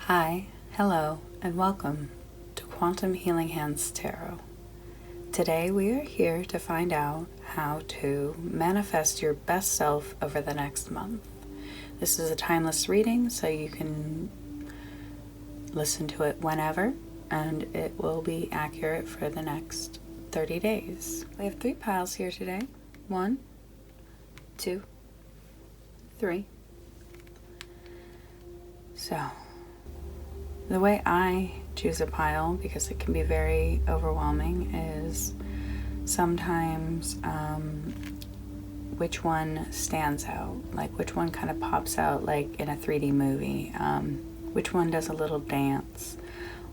Hi, hello, and welcome to Quantum Healing Hands Tarot. Today we are here to find out how to manifest your best self over the next month. This is a timeless reading, so you can listen to it whenever, and it will be accurate for the next 30 days. We have 3 piles here today. 1, 2, 3. So, the way I choose a pile, because it can be very overwhelming, is sometimes which one stands out, like which one kind of pops out like in a 3D movie, which one does a little dance,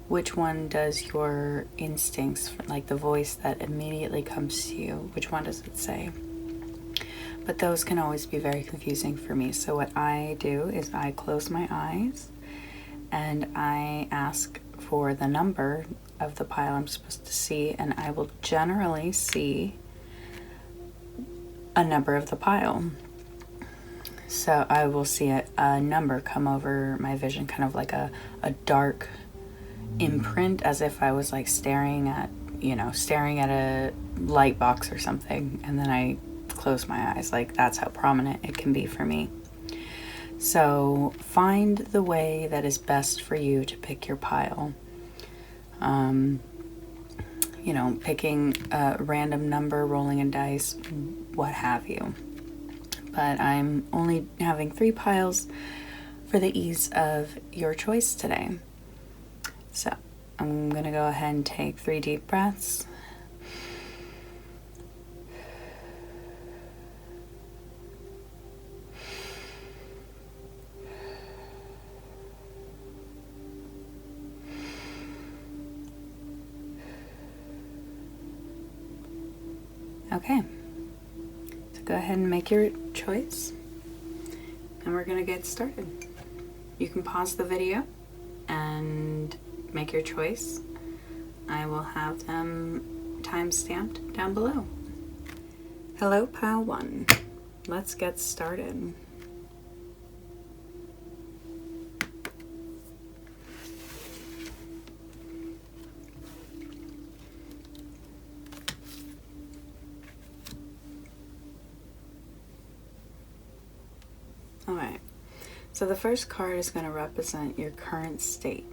which one does your instincts, like the voice that immediately comes to you, which one does it say? But those can always be very confusing for me. So what I do is I close my eyes and I ask for the number of the pile I'm supposed to see, and I will generally see a number of the pile. So I will see a number come over my vision, kind of like a dark imprint, as if I was like staring at a light box or something, and then I close my eyes. Like, that's how prominent it can be for me. So find the way that is best for you to pick your pile. Picking a random number, rolling a dice, what have you. But I'm only having 3 piles for the ease of your choice today. So I'm going to go ahead and take 3 deep breaths. Okay, so go ahead and make your choice, and we're gonna get started. You can pause the video and make your choice. I will have them time-stamped down below. Hello, pile 1. Let's get started. Alright, so the first card is going to represent your current state.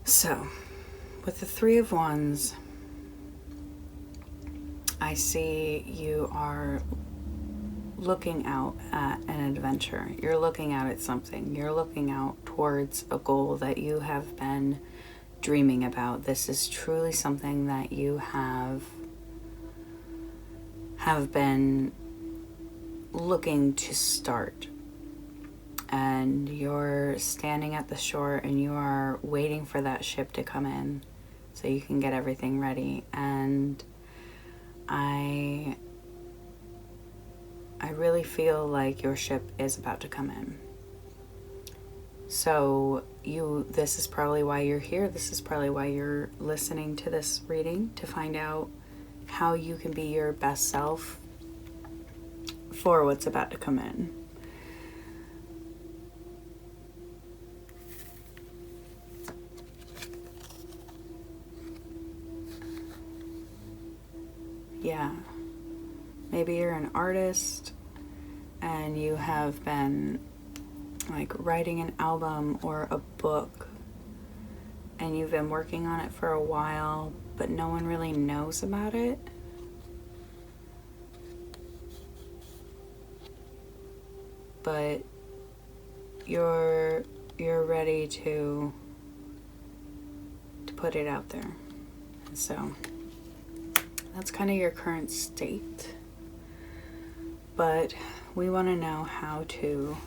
So, with the 3 of Wands, I see you are looking out at an adventure. You're looking out at something. You're looking out towards a goal that you have been dreaming about. This is truly something that you have been looking to start. And you're standing at the shore and you are waiting for that ship to come in so you can get everything ready. And I really feel like your ship is about to come in. So this is probably why you're here. This is probably why you're listening to this reading, to find out how you can be your best self for what's about to come in. Yeah, maybe you're an artist and you have been like writing an album or a book, and you've been working on it for a while, but no one really knows about it. But you're ready to put it out there. And so that's kind of your current state. But we want to know how to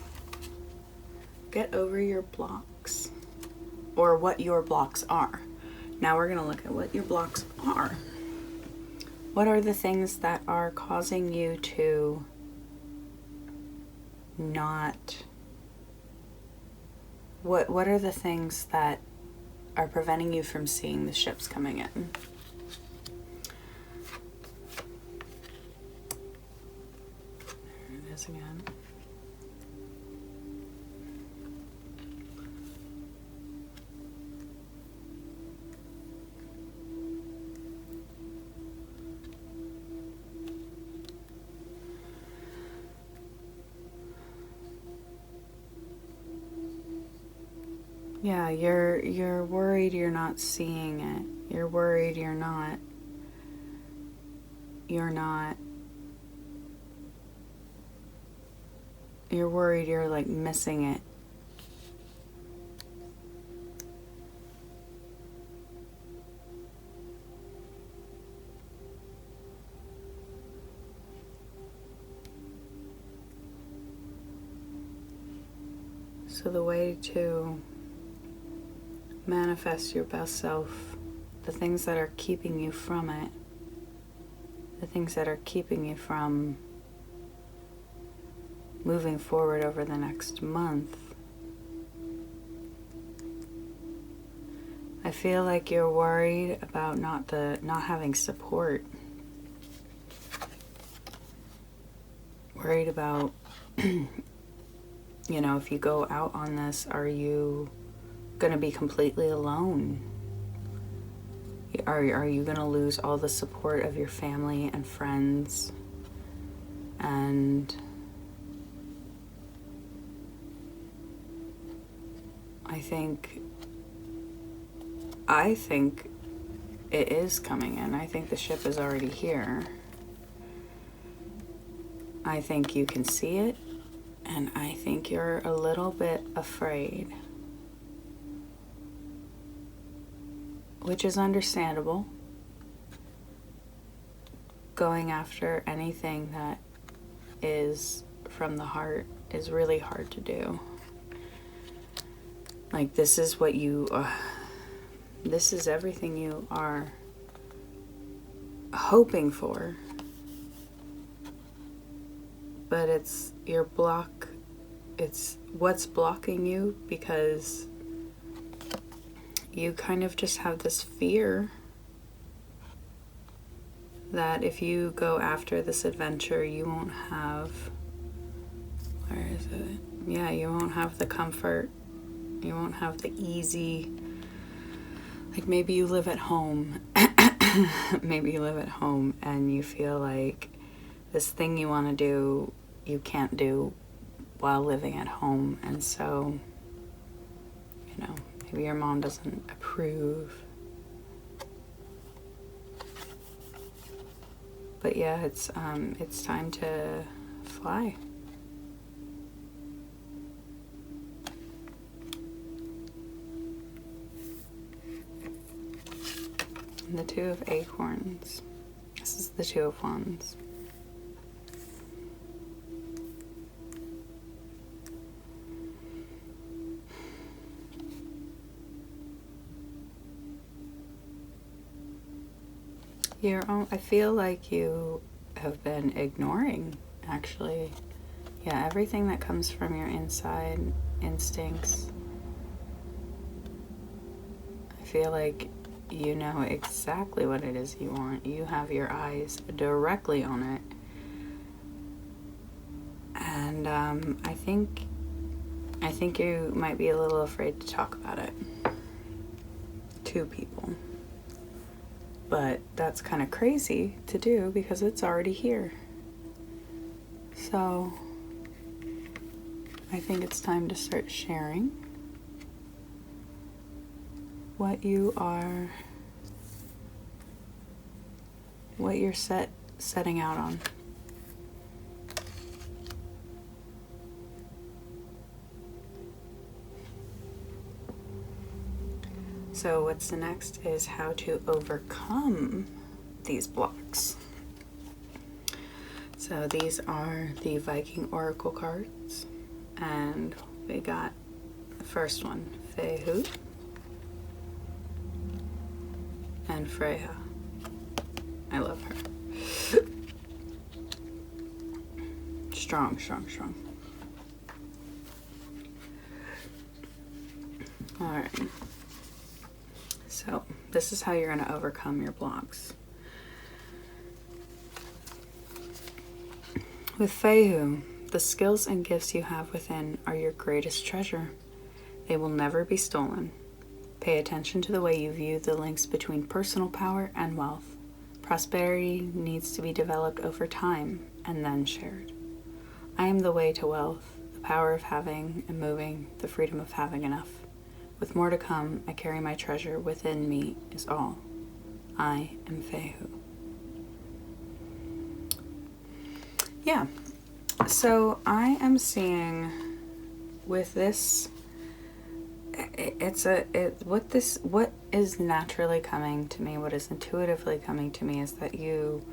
get over your blocks, or what your blocks are. Now we're going to look at what your blocks are. What are the things that are causing you to not... What are the things that are preventing you from seeing the ships coming in? once again. Yeah, you're worried you're not seeing it. You're worried you're not you're worried you're like missing it. So the way to manifest your best self, the things that are keeping you from it, the things that are keeping you from moving forward over the next month. I feel like you're worried about not having support. Worried about if you go out on this, are you going to be completely alone? Are you going to lose all the support of your family and friends? And I think it is coming in. I think the ship is already here. I think you can see it, and I think you're a little bit afraid, which is understandable. Going after anything that is from the heart is really hard to do. Like, this is what this is everything you are hoping for. But it's what's blocking you, because you kind of just have this fear that if you go after this adventure, you won't have, where is it? Yeah, you won't have the comfort. You won't have the easy, like maybe you live at home. Maybe you live at home and you feel like this thing you want to do, you can't do while living at home. And so, maybe your mom doesn't approve. But yeah, it's time to fly. And the Two of Acorns. This is the Two of Wands. I feel like you have been ignoring, actually. Yeah, everything that comes from your inside instincts. I feel like you know exactly what it is you want. You have your eyes directly on it. And I think you might be a little afraid to talk about it to people. But that's kind of crazy to do because it's already here. So I think it's time to start sharing what you're setting out on. So what's the next is how to overcome these blocks. So these are the Viking Oracle cards, and we got the first one, Fehu and Freya. I love her. Strong, strong, strong. All right. So this is how you're going to overcome your blocks. With Fehu, The skills and gifts you have within are your greatest treasure. They will never be stolen. Pay attention to the way you view the links between personal power and wealth. Prosperity needs to be developed over time and then shared. I am the way to wealth, the power of having and moving, the freedom of having enough. With more to come, I carry my treasure within me is all. I am Fehu. Yeah, so I am seeing with this, what is naturally coming to me, what is intuitively coming to me is that you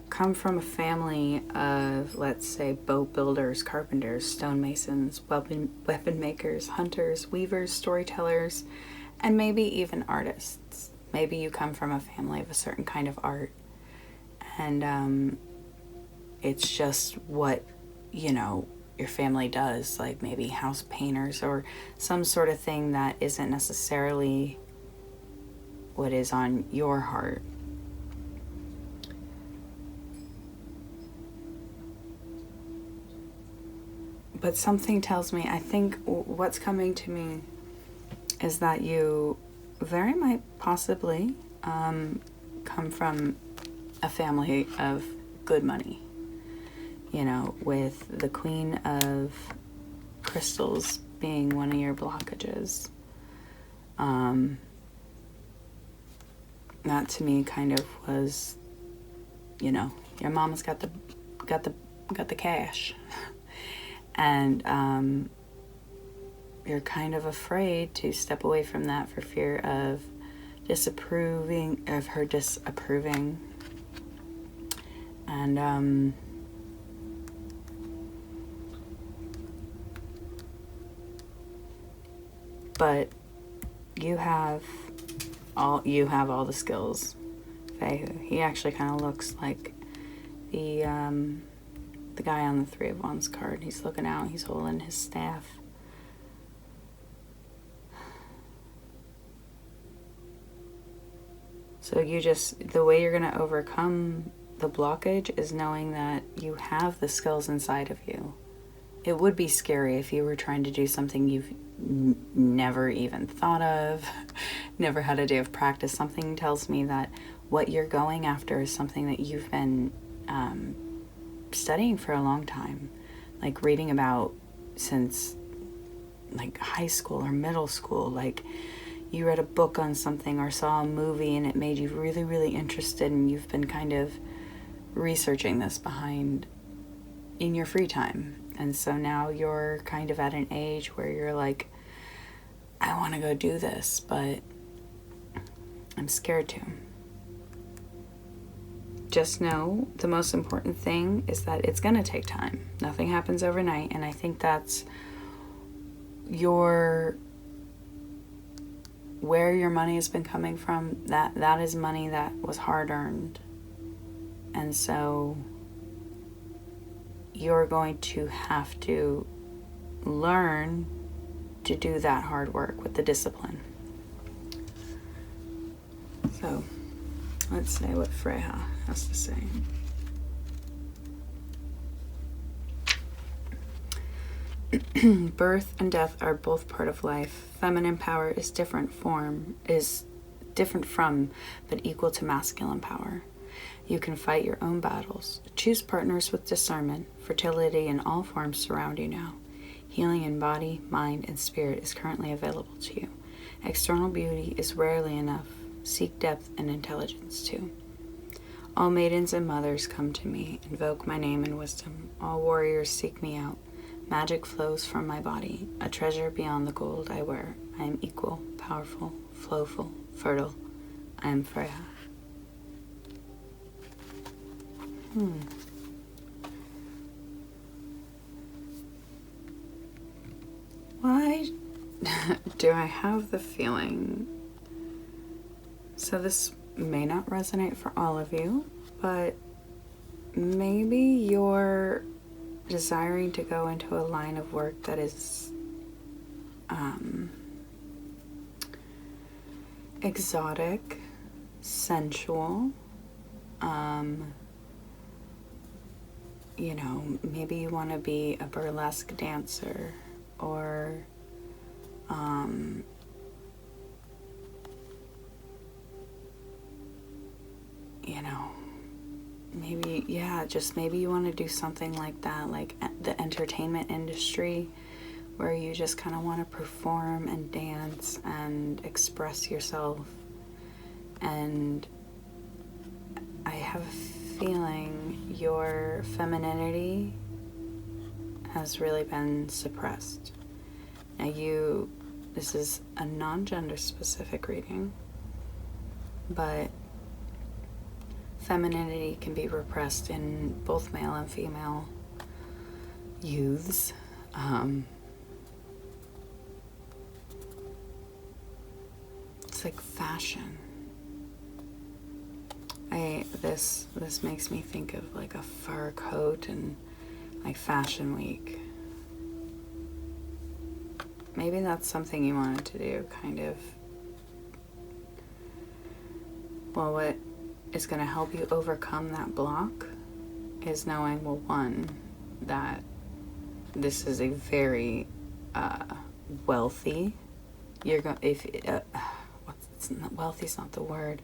come from a family of, let's say, boat builders, carpenters, stonemasons, weapon makers, hunters, weavers, storytellers, and maybe even artists. Maybe you come from a family of a certain kind of art, and it's just what, your family does, like maybe house painters or some sort of thing that isn't necessarily what is on your heart. But something tells me, I think what's coming to me is that you very might possibly come from a family of good money. With the Queen of Crystals being one of your blockages. That to me kind of was, your mama's got the cash. And you're kind of afraid to step away from that for fear of her disapproving. And but you have all the skills. Fehu. He actually kind of looks like the guy on the Three of Wands card. He's looking out. He's holding his staff. So the way you're going to overcome the blockage is knowing that you have the skills inside of you. It would be scary if you were trying to do something you've never even thought of, never had a day of practice. Something tells me that what you're going after is something that you've been studying for a long time, like reading about since like high school or middle school. Like you read a book on something or saw a movie and it made you really, really interested, and you've been kind of researching this in your free time. And so now you're kind of at an age where you're like, I want to go do this, but I'm scared to. Just know the most important thing is that it's going to take time. Nothing happens overnight. And I think that's where your money has been coming from. That is money that was hard earned. And so you're going to have to learn to do that hard work with the discipline. So let's see what Freya has to say. Birth and death are both part of life. Feminine power is different from, but equal to masculine power. You can fight your own battles. Choose partners with discernment. Fertility in all forms surround you now. Healing in body, mind, and spirit is currently available to you. External beauty is rarely enough. Seek depth and intelligence too. All maidens and mothers come to me, invoke my name and wisdom. All warriors seek me out. Magic flows from my body, a treasure beyond the gold I wear. I am equal, powerful, flowful, fertile. I am Freya. Why do I have the feeling? So this may not resonate for all of you, but maybe you're desiring to go into a line of work that is exotic, sensual, maybe you want to be a burlesque dancer, or maybe you want to do something like that, like the entertainment industry, where you just kind of want to perform and dance and express yourself. And I have a feeling your femininity has really been suppressed. Now this is a non-gender specific reading, but femininity can be repressed in both male and female youths. It's like fashion. This makes me think of like a fur coat and like Fashion Week. Maybe that's something you wanted to do, kind of. Well, what is going to help you overcome that block is knowing, well, one, that this is a very wealthy. Wealthy's not the word.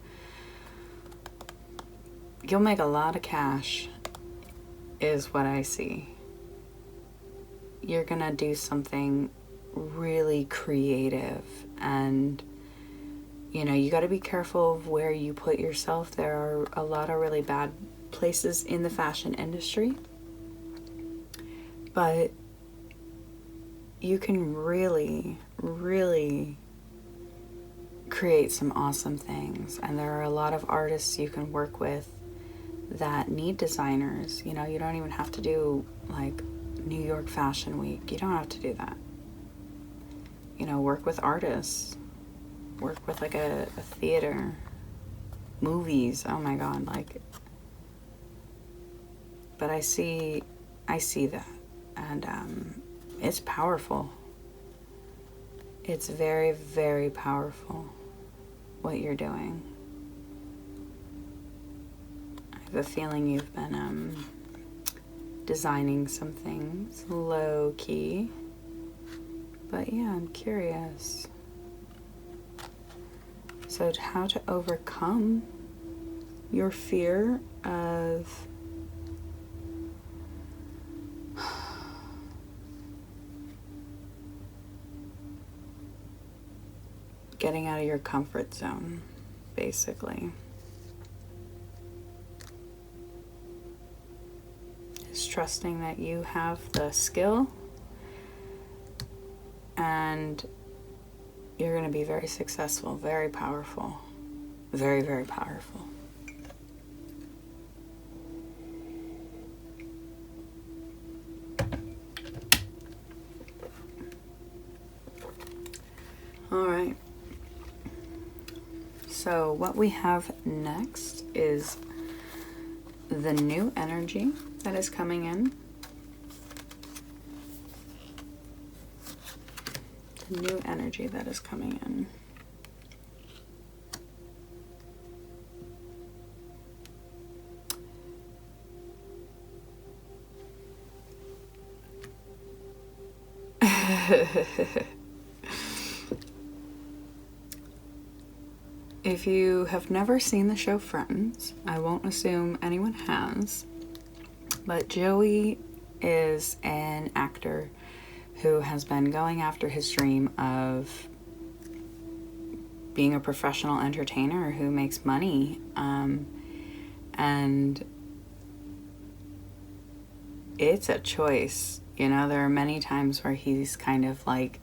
You'll make a lot of cash, is what I see. You're gonna do something really creative, and you got to be careful of where you put yourself. There are a lot of really bad places in the fashion industry, but you can really, really create some awesome things. And there are a lot of artists you can work with that need designers. You don't even have to do like New York Fashion Week. You don't have to do that. Work with artists. Work with like a theater. Movies. Oh my God, but I see that, and it's powerful. It's very, very powerful what you're doing. I have a feeling you've been designing some things low key, but yeah, I'm curious. So how to overcome your fear of getting out of your comfort zone, basically. Just trusting that you have the skill and you're going to be very successful, very powerful, very, very powerful. All right. So what we have next is the new energy that is coming in. The new energy that is coming in. If you have never seen the show Friends, I won't assume anyone has, but Joey is an actor who has been going after his dream of being a professional entertainer who makes money, and it's a choice. There are many times where he's kind of like,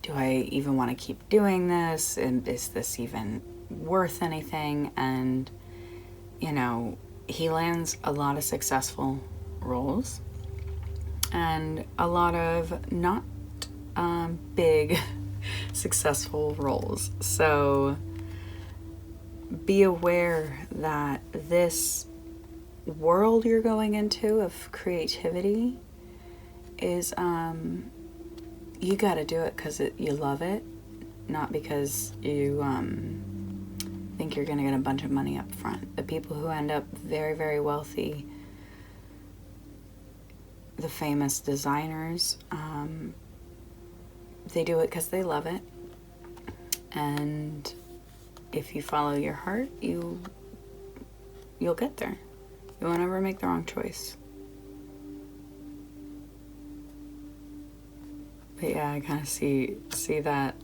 do I even want to keep doing this? And is this even worth anything? And, he lands a lot of successful roles and a lot of not big successful roles. So be aware that this world you're going into of creativity is you got to do it because you love it, not because you think you're going to get a bunch of money up front. The people who end up very, very wealthy the famous designers, they do it because they love it. And if you follow your heart, you'll get there. You won't ever make the wrong choice. But yeah, I kind of see that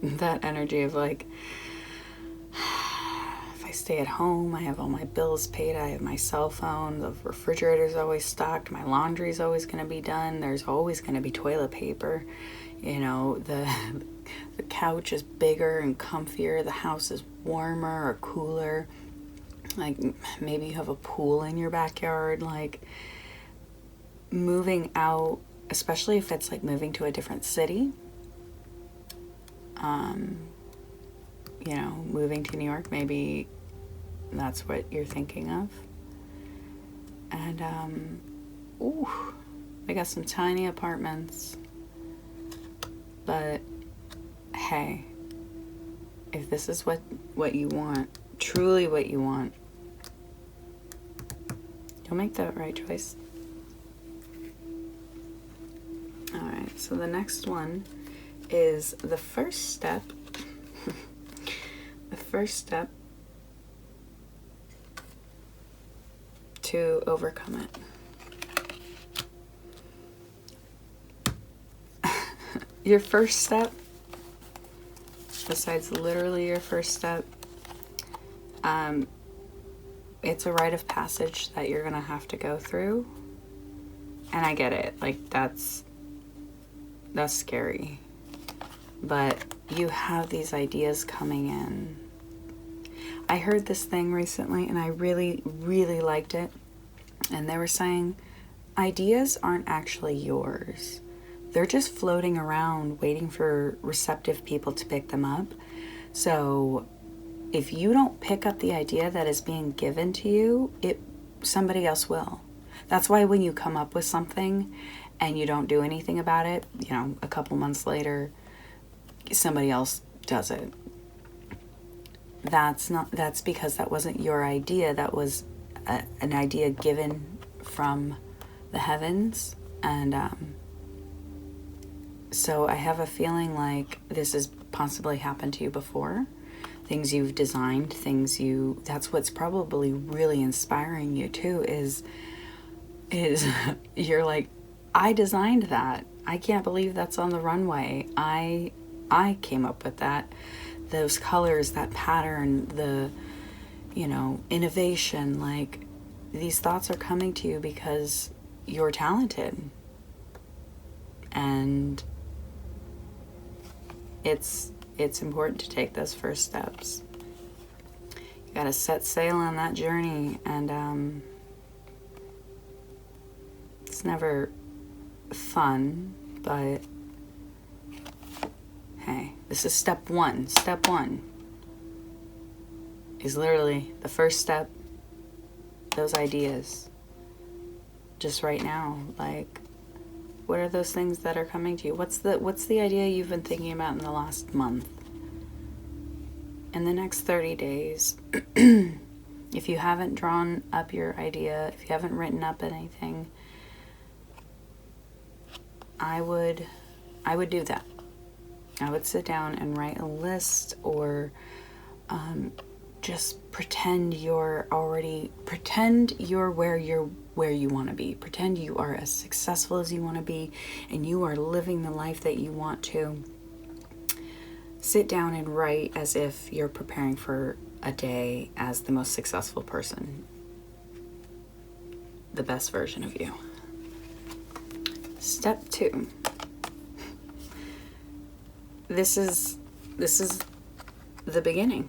that energy of like, if I stay at home, I have all my bills paid, I have my cell phone, the refrigerator's always stocked, my laundry's always going to be done, there's always going to be toilet paper, you know, the couch is bigger and comfier, the house is warmer or cooler, like maybe you have a pool in your backyard. Like, moving out, especially if it's like moving to a different city, you know, moving to New York, maybe that's what you're thinking of. And ooh, we got some tiny apartments, but hey, if this is what you want, truly what you want, you'll make the right choice. Alright, so the next one is the first step. The first step to overcome it. Your first step, besides literally your first step, it's a rite of passage that you're gonna have to go through. And I get it, like that's scary. But you have these ideas coming in. I heard this thing recently and I really, really liked it. And they were saying, ideas aren't actually yours. They're just floating around waiting for receptive people to pick them up. So if you don't pick up the idea that is being given to you, somebody else will. That's why when you come up with something and you don't do anything about it, you know, a couple months later, somebody else does it. That's because that wasn't your idea. That was an idea given from the heavens. And so I have a feeling like this has possibly happened to you before. Things you've designed, that's what's probably really inspiring you too, is you're like, I designed that. I can't believe that's on the runway. I came up with that. Those colors, that pattern, the, you know, innovation, like these thoughts are coming to you because you're talented. And it's important to take those first steps. You gotta set sail on that journey, and it's never fun, but hey, this is step one. Step one is literally the first step. Those ideas, just right now, like, what are those things that are coming to you? What's the idea you've been thinking about in the last month? In the next 30 days, if you haven't drawn up your idea, if you haven't written up anything, I would do that. I would sit down and write a list, or just pretend you're where you want to be. Pretend you are as successful as you want to be and you are living the life that you want to. Sit down and write as if you're preparing for a day as the most successful person. The best version of you. Step 2. This is the beginning.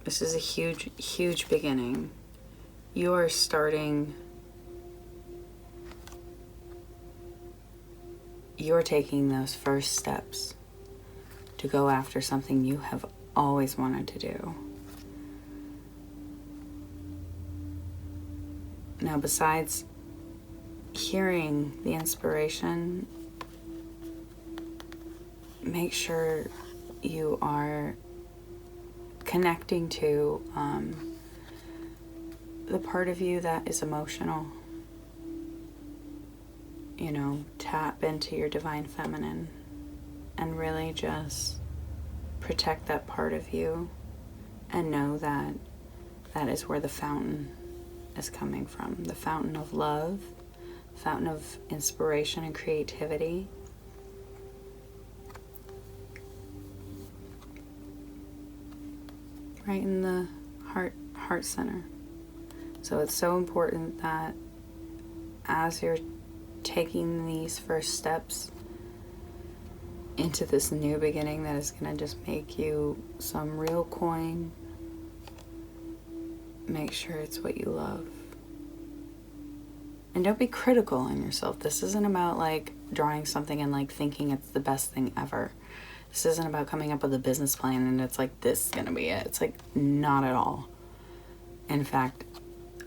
This is a huge, huge beginning. You are starting. You're taking those first steps to go after something you have always wanted to do. Now, besides hearing the inspiration, make sure you are connecting to the part of you that is emotional. tap into your divine feminine and really just protect that part of you, and know that that is where the fountain is coming from. The fountain of love, fountain of inspiration and creativity. Right in the heart center. So it's so important that as you're taking these first steps into this new beginning that is going to just make you some real coin, make sure it's what you love. And don't be critical on yourself. This isn't about like drawing something and like thinking it's the best thing ever. This isn't about coming up with a business plan and it's like, this is going to be it. It's like, not at all. In fact,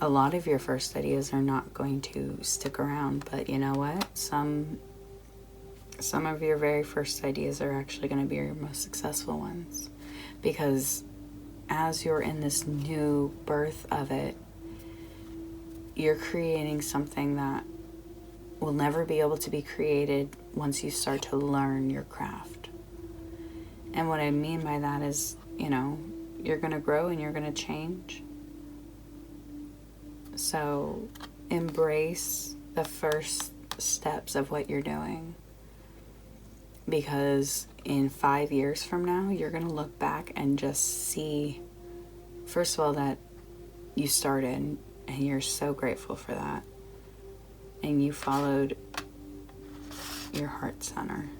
a lot of your first ideas are not going to stick around, but you know what? Some of your very first ideas are actually going to be your most successful ones, because as you're in this new birth of it, you're creating something that will never be able to be created once you start to learn your craft. And what I mean by that is, you're going to grow and you're going to change. So embrace the first steps of what you're doing, because in 5 years from now, you're going to look back and just see, first of all, that you started and you're so grateful for that. And you followed your heart center.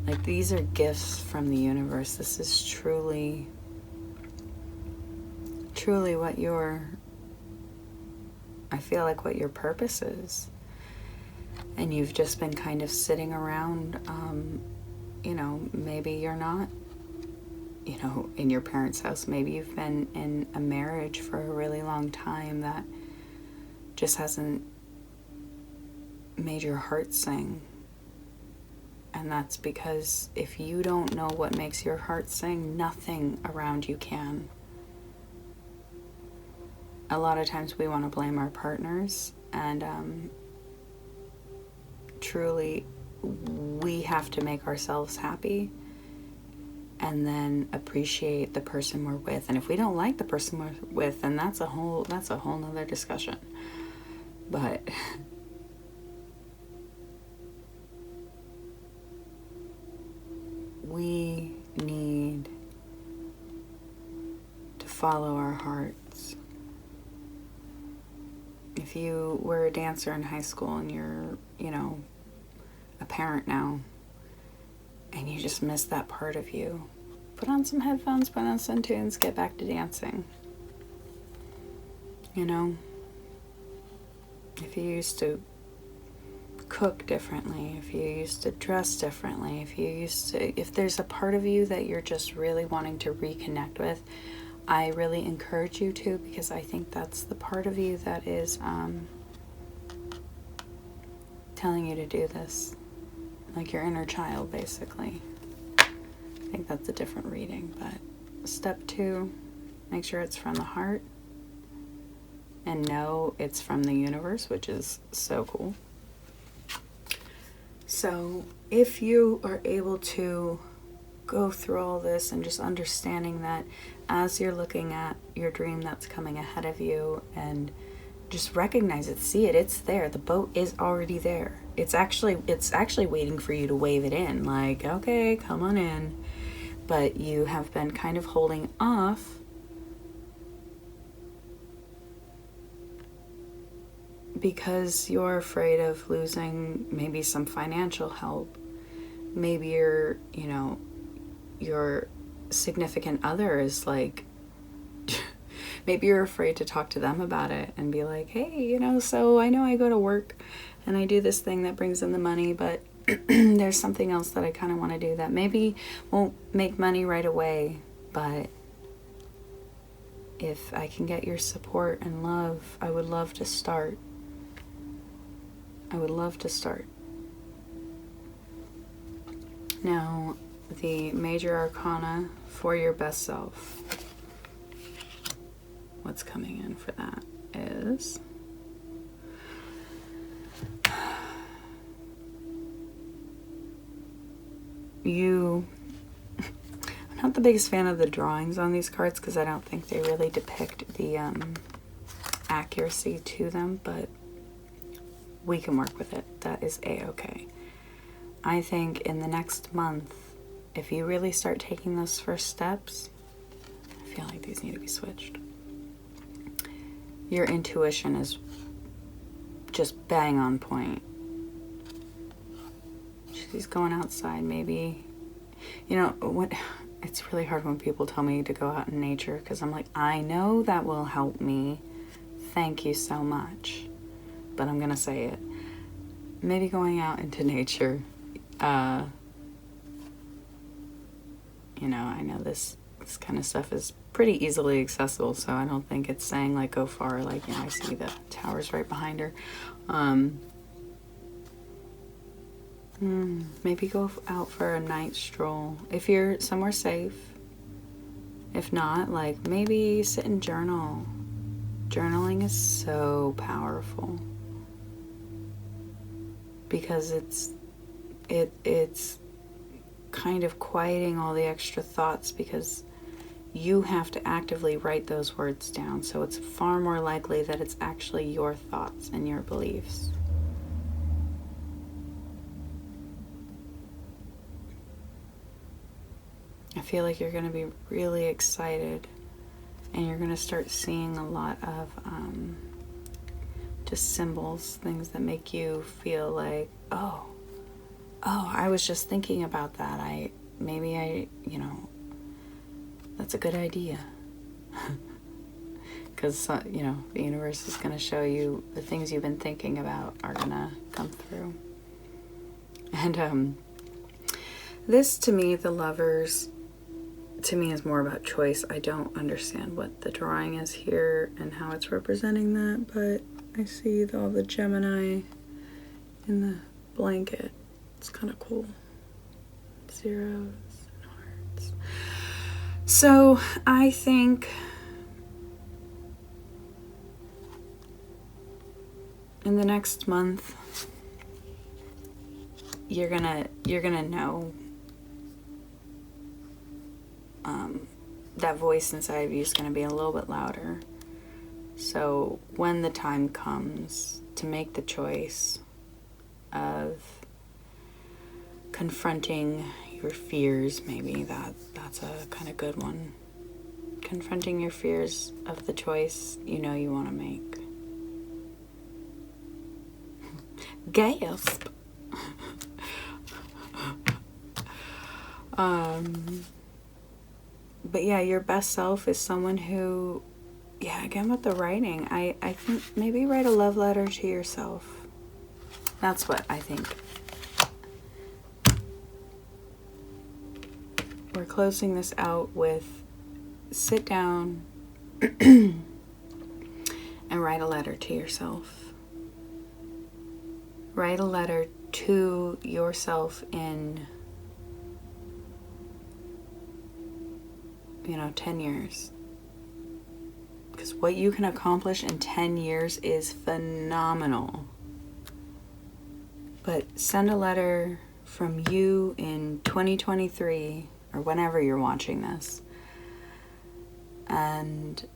Like, these are gifts from the universe. This is truly what I feel like what your purpose is. And you've just been kind of sitting around, maybe you're not, in your parents' house. Maybe you've been in a marriage for a really long time that just hasn't made your heart sing. And that's because if you don't know what makes your heart sing, nothing around you can. A lot of times we want to blame our partners, and truly we have to make ourselves happy and then appreciate the person we're with. And if we don't like the person we're with, then that's a whole nother discussion. But we need to follow our hearts. If you were a dancer in high school and you're, a parent now, and you just miss that part of you, put on some headphones, put on some tunes, get back to dancing. If you used to cook differently, if you used to dress differently, if there's a part of you that you're just really wanting to reconnect with, I really encourage you to, because I think that's the part of you that is telling you to do this. Like your inner child, basically. I think that's a different reading, but step 2, make sure it's from the heart, and know it's from the universe, which is so cool. So if you are able to go through all this and just understanding that as you're looking at your dream that's coming ahead of you, and just recognize it, see it, it's there. The boat is already there. It's actually waiting for you to wave it in, like, okay, come on in. But you have been kind of holding off because you're afraid of losing maybe some financial help. Maybe your significant other is like, maybe you're afraid to talk to them about it and be like, hey, so I know I go to work and I do this thing that brings in the money, but there's something else that I kind of want to do that maybe won't make money right away, but if I can get your support and love, I would love to start. Now, the major arcana for your best self, what's coming in for that is I'm not the biggest fan of the drawings on these cards because I don't think they really depict the accuracy to them, but we can work with it. That is a-okay. I think in the next month, if you really start taking those first steps, I feel like these need to be switched. Your intuition is just bang on point. She's going outside, maybe. You know, what? It's really hard when people tell me to go out in nature because I'm like, I know that will help me. Thank you so much. But I'm going to say it. Maybe going out into nature. You know, I know this kind of stuff is pretty easily accessible, so I don't think it's saying like go far. Like, you know, I see the towers right behind her. Maybe go out for a night stroll if you're somewhere safe. If not, like maybe sit and journal. Journaling is so powerful because it's kind of quieting all the extra thoughts because you have to actively write those words down. So it's far more likely that it's actually your thoughts and your beliefs. I feel like you're going to be really excited and you're going to start seeing a lot of just symbols, things that make you feel like, oh, I was just thinking about that. You know, that's a good idea. Because, you know, the universe is going to show you the things you've been thinking about are going to come through. And this, to me, the Lovers, to me, is more about choice. I don't understand what the drawing is here and how it's representing that, but I see all the Gemini in the blanket. It's kind of cool. Zeros and hearts. So I think in the next month, you're gonna know that voice inside of you is gonna be a little bit louder. So when the time comes to make the choice of confronting your fears, maybe that's a kind of good one. Confronting your fears of the choice you know you want to make. Gasp. But yeah, your best self is someone who, yeah, again with the writing, I think maybe write a love letter to yourself. That's what I think. We're closing this out with sit down and write a letter to yourself. Write a letter to yourself in 10 years. Because what you can accomplish in 10 years is phenomenal. But send a letter from you in 2023 or whenever you're watching this. And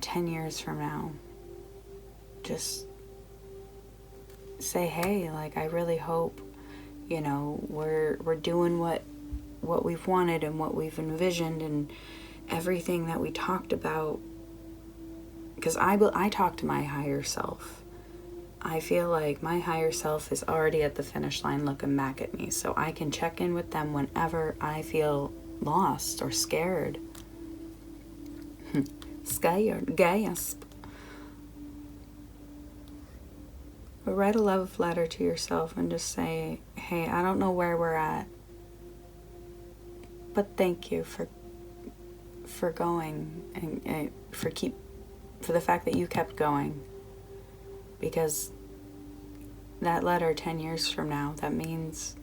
10 years from now, just say, hey, like, I really hope, we're doing what we've wanted and what we've envisioned and everything that we talked about. Because I talk to my higher self. I feel like my higher self is already at the finish line looking back at me, so I can check in with them whenever I feel lost or scared. Scared, gasp. But write a love letter to yourself and just say, hey, I don't know where we're at, but thank you for going and for the fact that you kept going. Because that letter 10 years from now, that means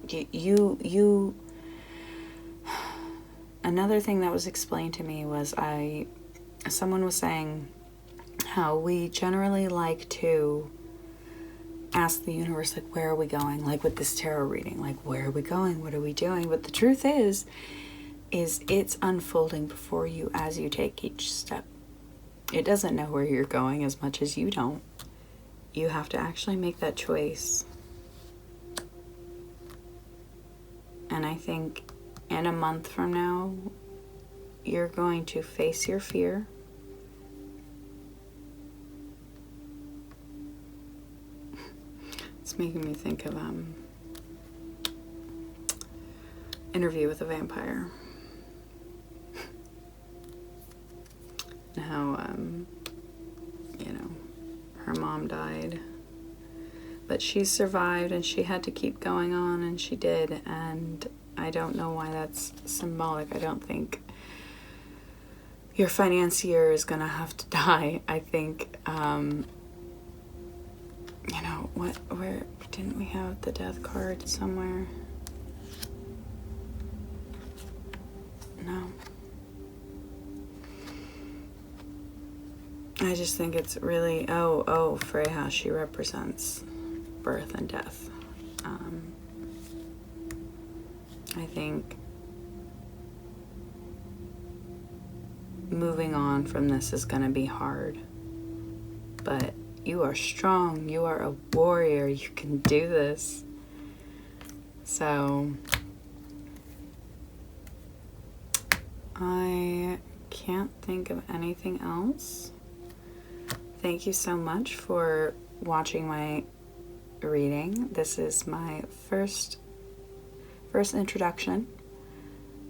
you another thing that was explained to me was someone was saying how we generally like to ask the universe, like, where are we going? Like with this tarot reading, like, where are we going? What are we doing? But the truth is it's unfolding before you as you take each step. It doesn't know where you're going as much as you don't. You have to actually make that choice. And I think in a month from now, you're going to face your fear. It's making me think of Interview with a Vampire. How her mom died, but she survived and she had to keep going on, and she did. And I don't know why that's symbolic. I don't think your financier is gonna have to die. I think where didn't we have the death card somewhere? No. I just think it's really, Freya, she represents birth and death. I think moving on from this is going to be hard, but you are strong, you are a warrior, you can do this. So I can't think of anything else. Thank you so much for watching my reading. This is my first introduction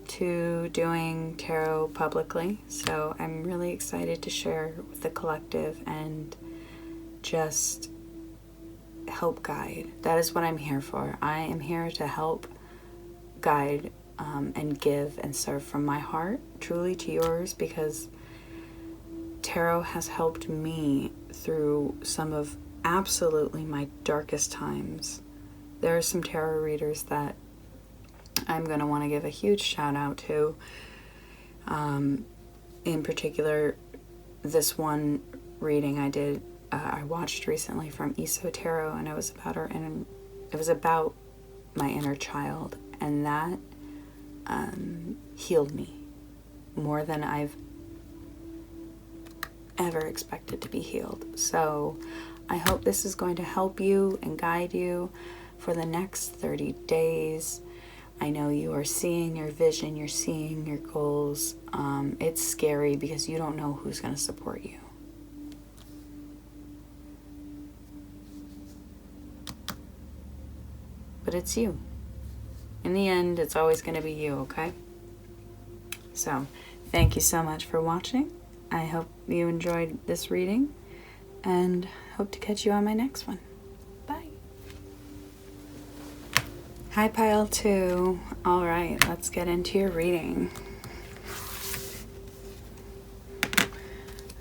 to doing tarot publicly, so I'm really excited to share with the collective and just help guide. That is what I'm here for. I am here to help guide and give and serve from my heart, truly to yours, because tarot has helped me through some of absolutely my darkest times. There are some tarot readers that I'm going to want to give a huge shout out to. In particular, this one reading I watched recently from Iso Tarot, and it was about her, and it was about my inner child, and that healed me more than I've ever expected to be healed. So I hope this is going to help you and guide you for the next 30 days. I know you are seeing your vision, you're seeing your goals. It's scary because you don't know who's going to support you. But it's you. In the end, it's always going to be you, okay? So, thank you so much for watching. I hope you enjoyed this reading, and hope to catch you on my next one. Bye. Hi, Pile 2. All right, let's get into your reading.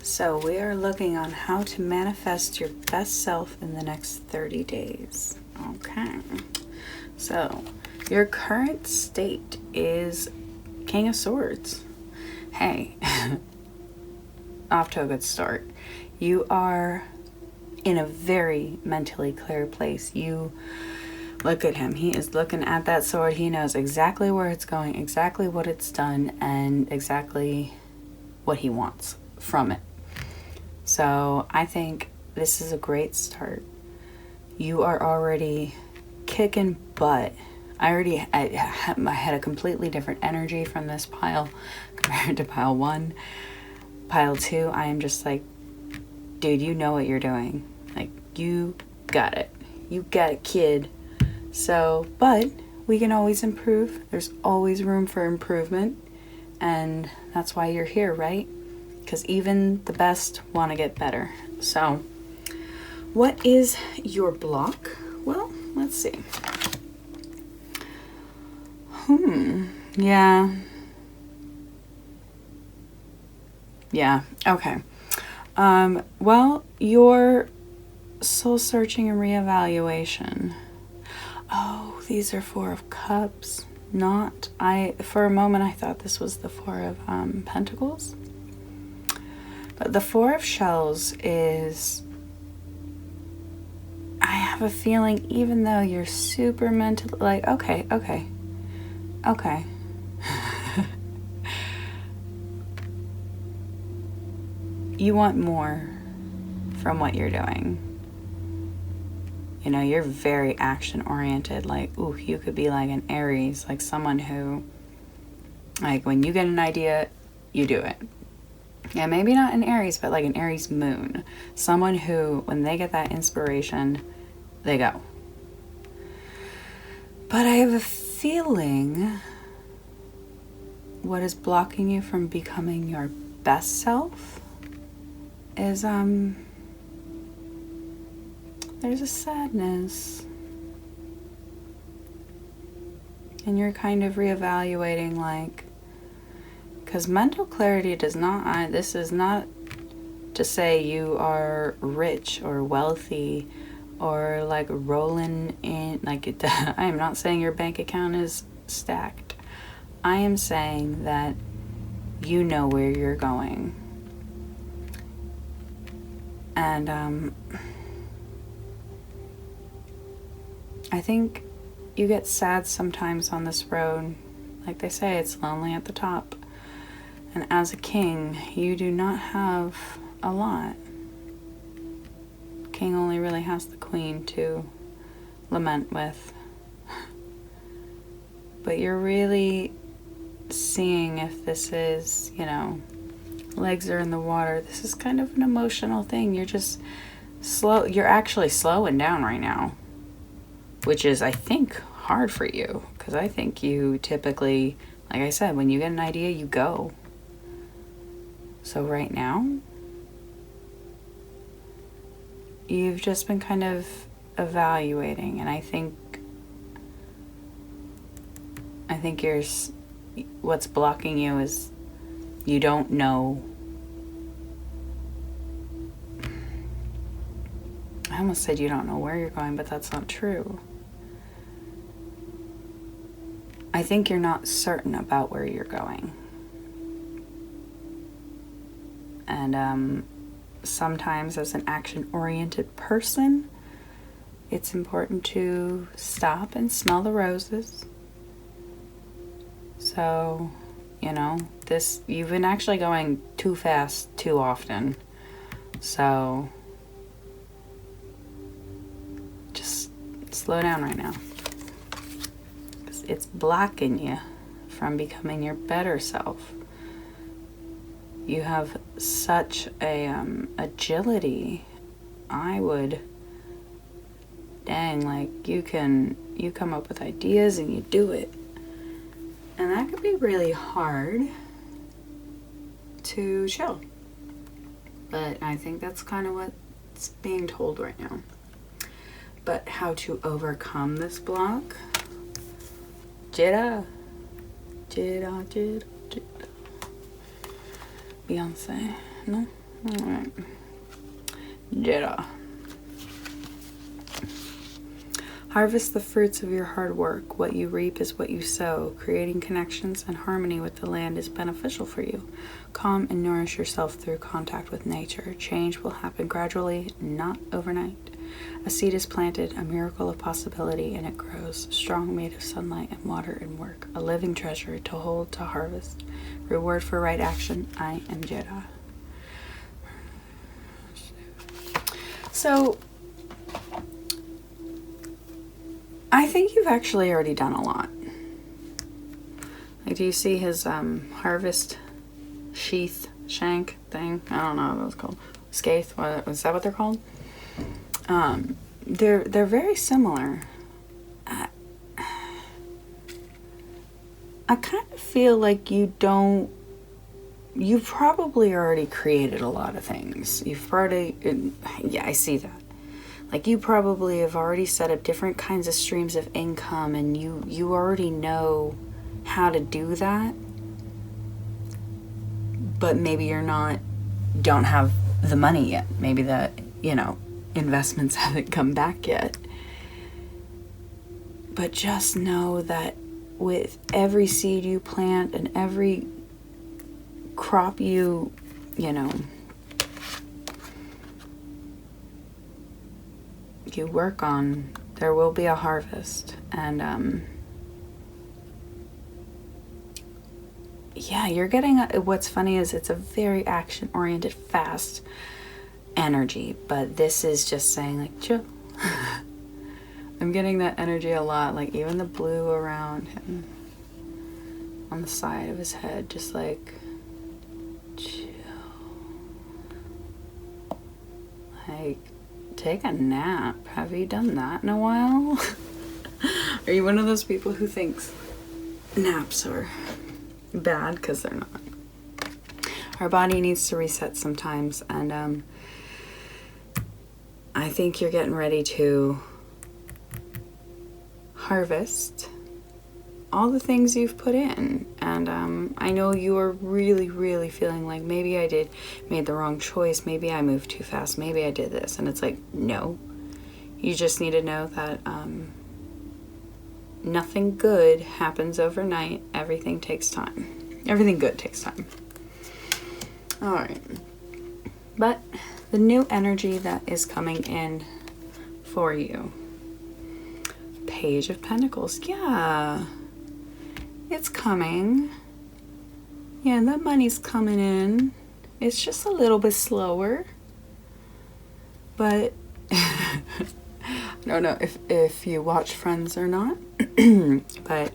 So we are looking on how to manifest your best self in the next 30 days. Okay. So your current state is King of Swords. Hey, off to a good start. You are in a very mentally clear place. You look at him. He is looking at that sword. He knows exactly where it's going, exactly what it's done, and exactly what he wants from it. So I think this is a great start. You are already kicking butt. I had a completely different energy from this pile compared to pile 1. Pile 2, I am just like, dude, you know what you're doing. Like, you got it. You got it, kid. So, but we can always improve. There's always room for improvement. And that's why you're here, right? Because even the best want to get better. So, what is your block? Well, let's see. Yeah, okay. Well, your soul searching and reevaluation. Oh, these are 4 of Cups. For a moment I thought this was the 4 of Pentacles. But the Four of Shells is, I have a feeling, even though you're super mentally like, okay. You want more from what you're doing. You know, you're very action oriented. Like, ooh, you could be like an Aries, like someone who, like, when you get an idea, you do it. Yeah, maybe not an Aries, but like an Aries moon. Someone who, when they get that inspiration, they go. But I have a feeling what is blocking you from becoming your best self is, there's a sadness. And you're kind of reevaluating, like, because mental clarity does not, this is not to say you are rich or wealthy or like rolling in, like, I am not saying your bank account is stacked. I am saying that you know where you're going. And I think you get sad sometimes on this road. Like they say, it's lonely at the top. And as a king, you do not have a lot. King only really has the queen to lament with. But you're really seeing if this is, you know, legs are in the water. This is kind of an emotional thing. You're just slow. You're actually slowing down right now, which is, I think, hard for you. Because I think you typically, like I said, when you get an idea, you go. So right now, you've just been kind of evaluating, and I think you're, what's blocking you is you don't know. I almost said you don't know where you're going, but that's not true. I think you're not certain about where you're going. And sometimes as an action-oriented person, it's important to stop and smell the roses. So, you know, you've been actually going too fast too often. So, just slow down right now. 'Cause it's blocking you from becoming your better self. You have such a agility. I would, dang, like you come up with ideas and you do it. And that could be really hard to chill. But I think that's kind of what's being told right now. But how to overcome this block? Jada. Beyonce, no? Alright. Jada. Harvest the fruits of your hard work. What you reap is what you sow. Creating connections and harmony with the land is beneficial for you. Calm and nourish yourself through contact with nature. Change will happen gradually, not overnight. A seed is planted, a miracle of possibility, and it grows, strong, made of sunlight and water and work. A living treasure to hold, to harvest. Reward for right action. I am Jedi. So, I think you've actually already done a lot. Like, do you see his harvest sheath shank thing? I don't know what it's called. Scaith? Is that what they're called? They're very similar. I kind of feel like you probably already created a lot of things. Yeah, I see that. Like, you probably have already set up different kinds of streams of income, and you already know how to do that. But maybe don't have the money yet. Maybe the, investments haven't come back yet. But just know that with every seed you plant and every crop you you work on, there will be a harvest. And yeah, you're getting what's funny is it's a very action oriented, fast energy, but this is just saying like chill. I'm getting that energy a lot, like even the blue around him on the side of his head, just like chill. Like, take a nap. Have you done that in a while? Are you one of those people who thinks naps are bad? Because they're not. Our body needs to reset sometimes, and I think you're getting ready to harvest all the things you've put in. And I know you are really, really feeling like maybe I made the wrong choice. Maybe I moved too fast. Maybe I did this. And it's like, no. You just need to know that nothing good happens overnight. Everything takes time. Everything good takes time. All right. But the new energy that is coming in for you. Page of Pentacles. Yeah. It's coming. Yeah, that money's coming in. It's just a little bit slower. But I don't know if you watch Friends or not. But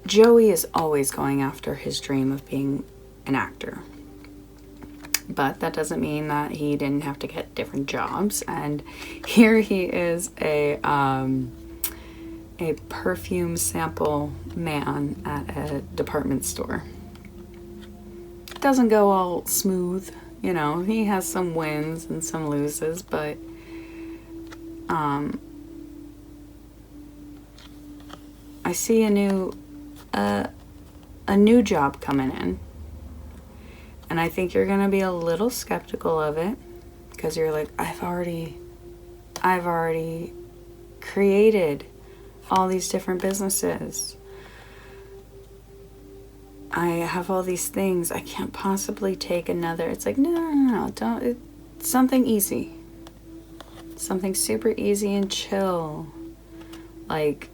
Joey is always going after his dream of being an actor. But that doesn't mean that he didn't have to get different jobs. And here he is a perfume sample man at a department store. It doesn't go all smooth, you know. He has some wins and some loses, but I see a new job coming in. And I think you're going to be a little skeptical of it because you're like, I've already created all these different businesses. I have all these things. I can't possibly take another. It's like, no, don't. It's something easy. Something super easy and chill. Like,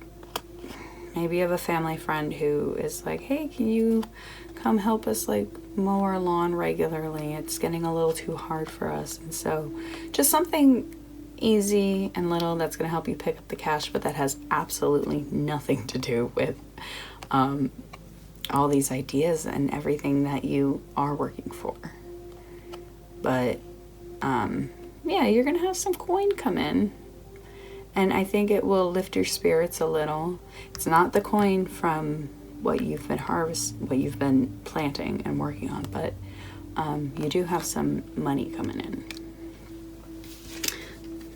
maybe you have a family friend who is like, hey, can you come help us like mow our lawn regularly? It's getting a little too hard for us. And so just something easy and little that's going to help you pick up the cash, but that has absolutely nothing to do with all these ideas and everything that you are working for. But yeah, you're going to have some coin come in, and I think it will lift your spirits a little. It's not the coin from what you've been planting and working on, but you do have some money coming in.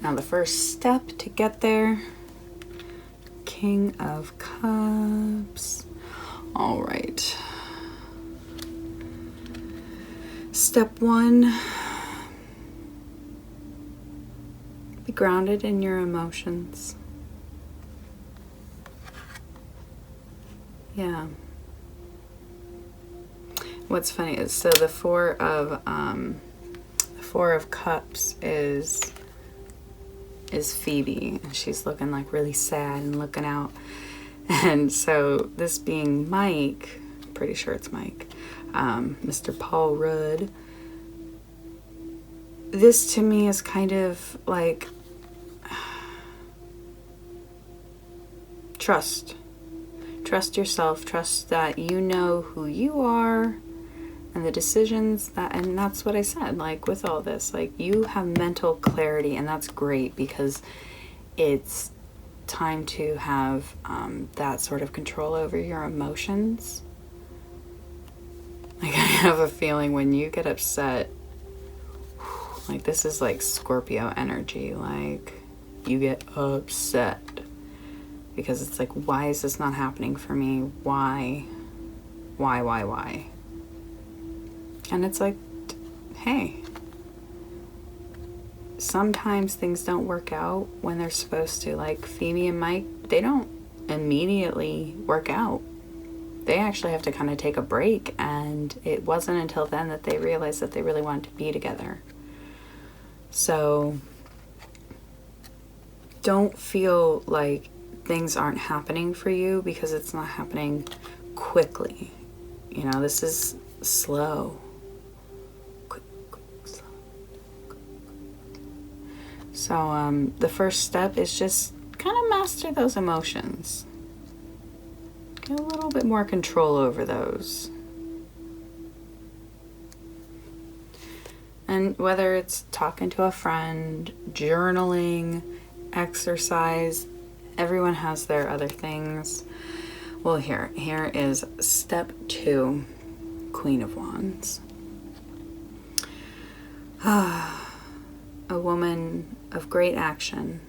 Now the first step to get there, King of Cups. All right. Step 1, be grounded in your emotions. Yeah. What's funny is, so the Four of Cups is Phoebe, and she's looking like really sad and looking out. And so this being Mike, pretty sure it's Mike, Mr. Paul Rudd, this to me is kind of like trust yourself, trust that you know who you are and the decisions that, and that's what I said, like with all this, like you have mental clarity, and that's great because it's time to have that sort of control over your emotions. Like I have a feeling when you get upset, like this is like Scorpio energy, like you get upset because it's like, why is this not happening for me? Why? And it's like, hey, sometimes things don't work out when they're supposed to. Like Phoebe and Mike, they don't immediately work out. They actually have to kind of take a break, and it wasn't until then that they realized that they really wanted to be together. So don't feel like things aren't happening for you, because it's not happening quickly. You know, this is slow. Quick, slow. So the first step is just kind of master those emotions. Get a little bit more control over those. And whether it's talking to a friend, journaling, exercise, everyone has their other things. Well, here is step 2, Queen of Wands. A woman of great action.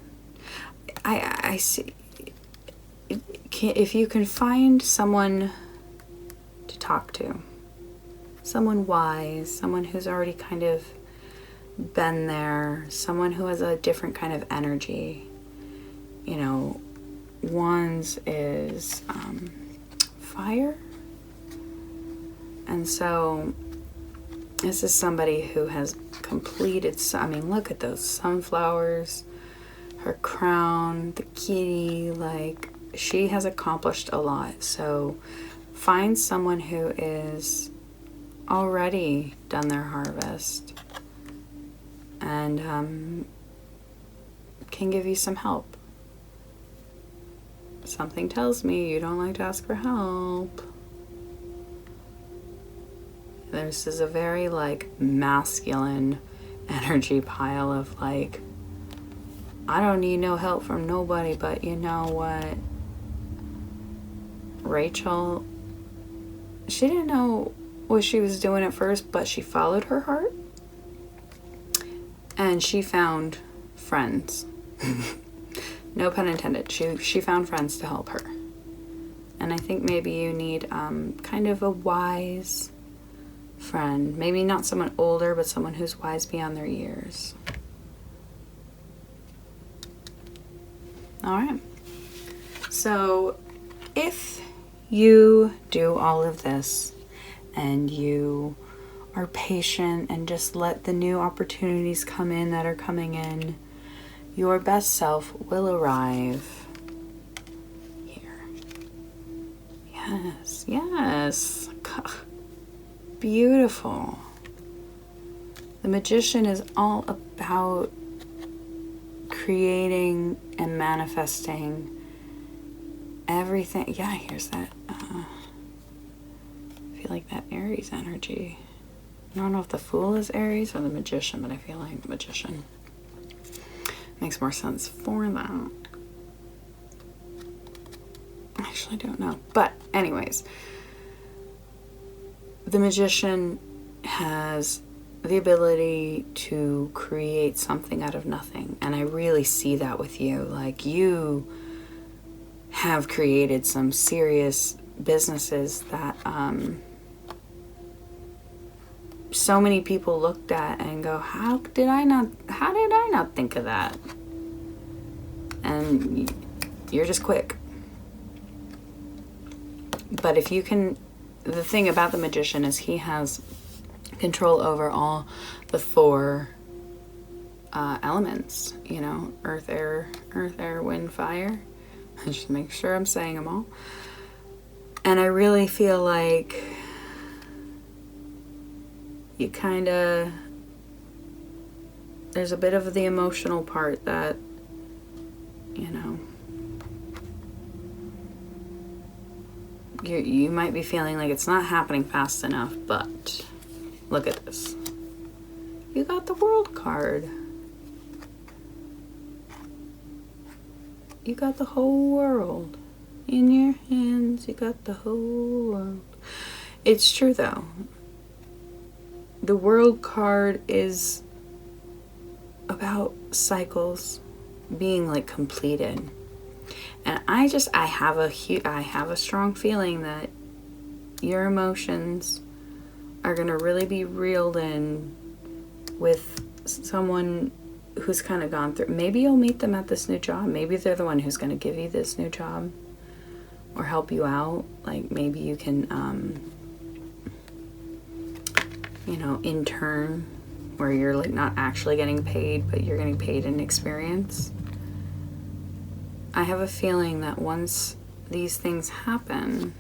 I see. If you can find someone to talk to, someone wise, someone who's already kind of been there, someone who has a different kind of energy. You know, Wands is fire. And so this is somebody who has completed, I mean, look at those sunflowers, her crown, the kitty, like, she has accomplished a lot. So find someone who is already done their harvest and can give you some help. Something tells me you don't like to ask for help. This is a very like masculine energy pile of like, I don't need no help from nobody. But you know what? Rachel, she didn't know what she was doing at first, but she followed her heart and she found friends. No pun intended. She found friends to help her. And I think maybe you need kind of a wise friend. Maybe not someone older, but someone who's wise beyond their years. All right. So if you do all of this and you are patient and just let the new opportunities come in that are coming in, your best self will arrive here. Yes, yes. Beautiful. The Magician is all about creating and manifesting everything. Yeah, here's that. I feel like that Aries energy. I don't know if the Fool is Aries or the Magician, but I feel like the Magician makes more sense for that. I actually don't know. But anyways, the Magician has the ability to create something out of nothing. And I really see that with you. Like, you have created some serious businesses that so many people looked at and go, how did I not think of that? And you're just quick. But if you can, the thing about the Magician is he has control over all the 4 elements, you know, earth, air, wind, fire. I just make sure I'm saying them all. And I really feel like you kind of, there's a bit of the emotional part that, you know, you might be feeling like it's not happening fast enough, but look at this. You got the World card. You got the whole world in your hands. You got the whole world. It's true though. The World card is about cycles being like completed. And I have a strong feeling that your emotions are going to really be reeled in with someone who's kind of gone through. Maybe you'll meet them at this new job. Maybe they're the one who's going to give you this new job or help you out. Like, maybe you can, intern, where you're like not actually getting paid, but you're getting paid in experience. I have a feeling that once these things happen,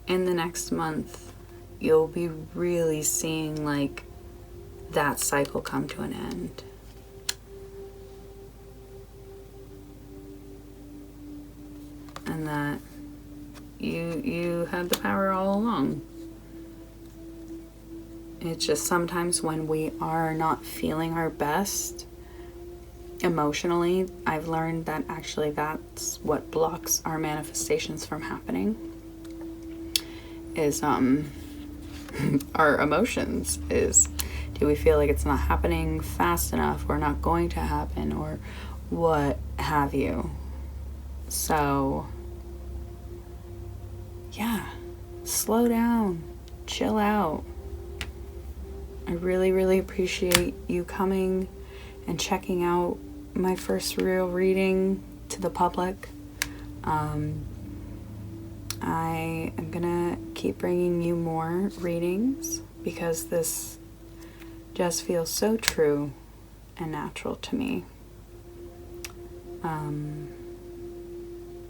in the next month, you'll be really seeing like that cycle come to an end. And that you had the power all along. It's just sometimes when we are not feeling our best emotionally, I've learned that actually that's what blocks our manifestations from happening. Is our emotions. Is, do we feel like it's not happening fast enough or not going to happen or what have you? So yeah, slow down, chill out. I really appreciate you coming and checking out my first real reading to the public. I am gonna keep bringing you more readings because this just feels so true and natural to me.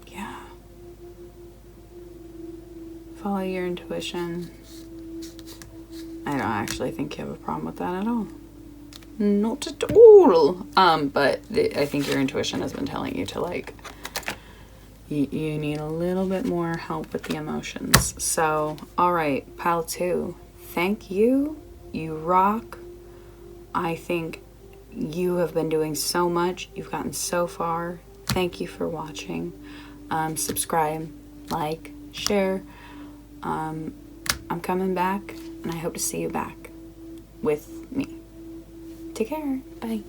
Yeah. Follow your intuition. I don't actually think you have a problem with that at all. Not at all. But I think your intuition has been telling you to like, you need a little bit more help with the emotions. So, all right, pile 2. Thank you. You rock. I think you have been doing so much. You've gotten so far. Thank you for watching. Subscribe, like, share. I'm coming back, and I hope to see you back with me. Take care. Bye.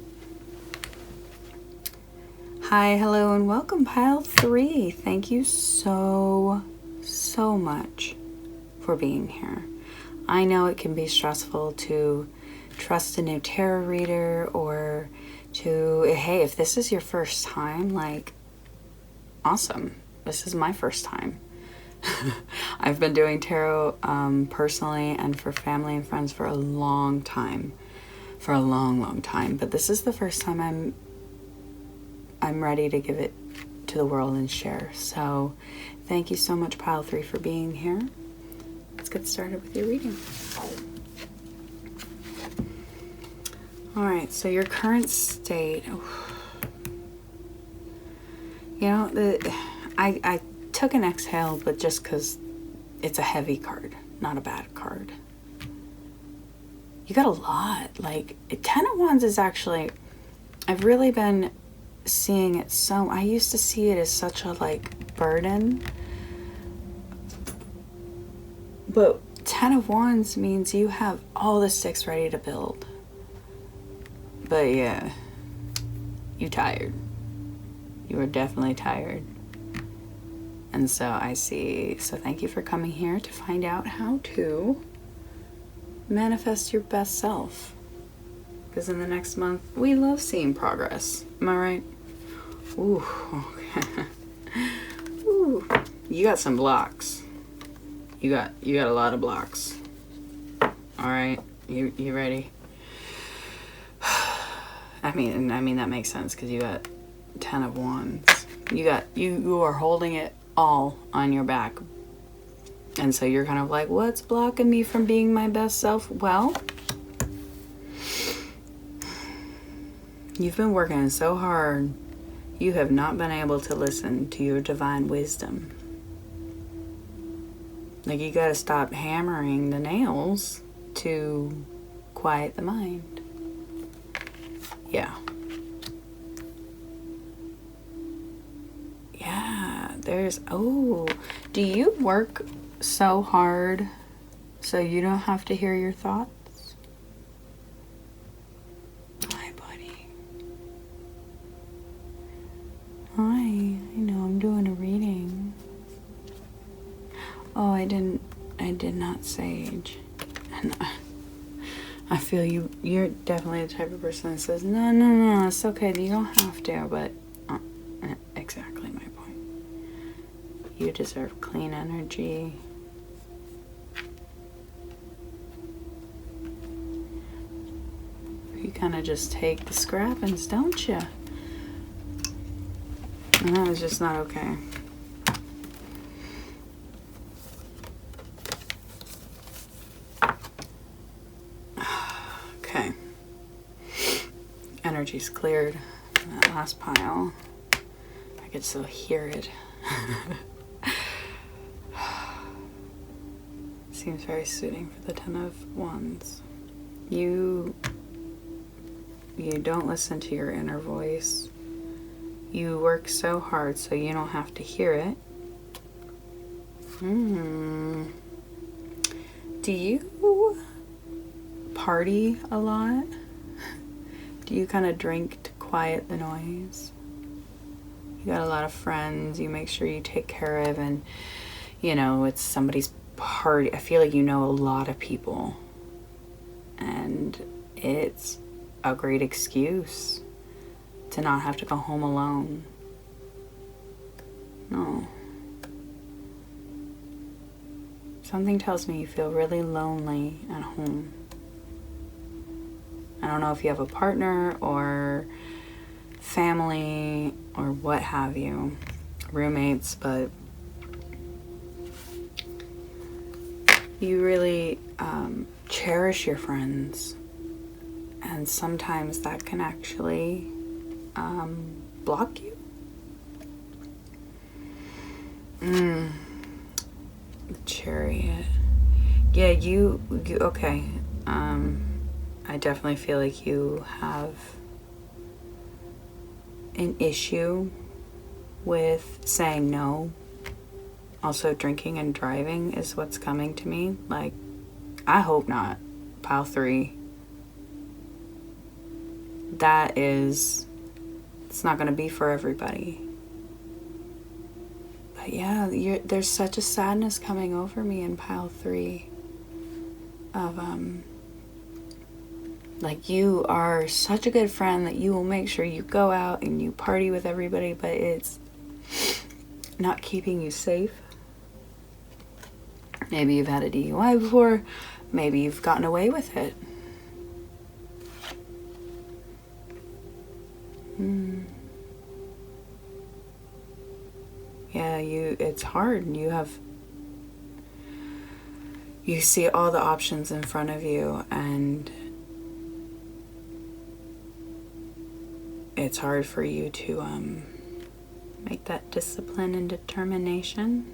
Hi, hello, and welcome, pile 3. Thank you so much for being here. I know it can be stressful to trust a new tarot reader or to, hey, if this is your first time, like, awesome. This is my first time. I've been doing tarot personally and for family and friends for a long time. For a long time. But this is the first time I'm ready to give it to the world and share. So thank you so much, pile 3, for being here. Let's get started with your reading. All right, so your current state. You know, I took an exhale, but just because it's a heavy card, not a bad card. You got a lot. Like, 10 of Wands is actually, I've really been seeing it so, I used to see it as such a, like, burden. But 10 of Wands means you have all the sticks ready to build. But yeah, you tired. You are definitely tired. And so I see, so thank you for coming here to find out how to manifest your best self. Because in the next month, we love seeing progress. Am I right? Ooh, okay. Ooh, you got some blocks. You got a lot of blocks. All right, you ready? I mean that makes sense because you got 10 of Wands. You are holding it all on your back. And so you're kind of like, what's blocking me from being my best self? Well, you've been working so hard, you have not been able to listen to your divine wisdom. Like, you gotta stop hammering the nails to quiet the mind. Yeah. Yeah, do you work so hard so you don't have to hear your thoughts? Hi, buddy. Hi, I know I'm doing a reading. Oh, I did not sage. And I feel you're definitely the type of person that says, no, it's okay, you don't have to, but exactly my point. You deserve clean energy. You kind of just take the scrappings, don't you? And that was just not okay. Okay. Energy's cleared. That last pile, I could still hear it. Seems very soothing for the Ten of Wands. You don't listen to your inner voice. You work so hard so you don't have to hear it. Do you party a lot? Do you kind of drink to quiet the noise? You got a lot of friends you make sure you take care of, and you know, it's somebody's party. I feel like you know a lot of people, and it's a great excuse to not have to go home alone. No. Something tells me you feel really lonely at home. I don't know if you have a partner or family or what have you, roommates, but you really cherish your friends, and sometimes that can actually block you. Chariot. Yeah, you okay. I definitely feel like you have an issue with saying no. Also, drinking and driving is what's coming to me. Like, I hope not. Pile 3. That is, it's not going to be for everybody. But yeah, there's such a sadness coming over me in pile 3 of, like, you are such a good friend that you will make sure you go out and you party with everybody, but it's not keeping you safe. Maybe you've had a DUI before. Maybe you've gotten away with it. Yeah, it's hard. You see all the options in front of you, and it's hard for you to make that discipline and determination.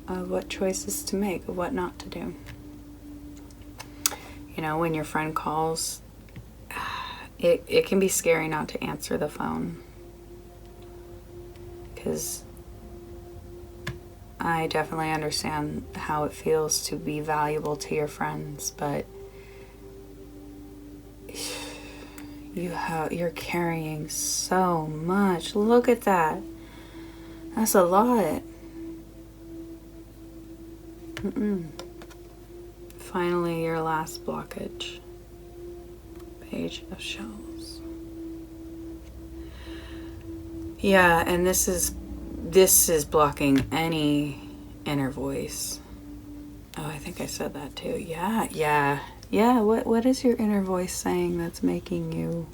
Of what choices to make, of what not to do. You know, when your friend calls, it can be scary not to answer the phone. Because I definitely understand how it feels to be valuable to your friends, but you're carrying so much. Look at that. That's a lot. Finally, your last blockage. Page of Shells. Yeah, and this is blocking any inner voice. Oh, I think I said that too. Yeah. What is your inner voice saying that's making you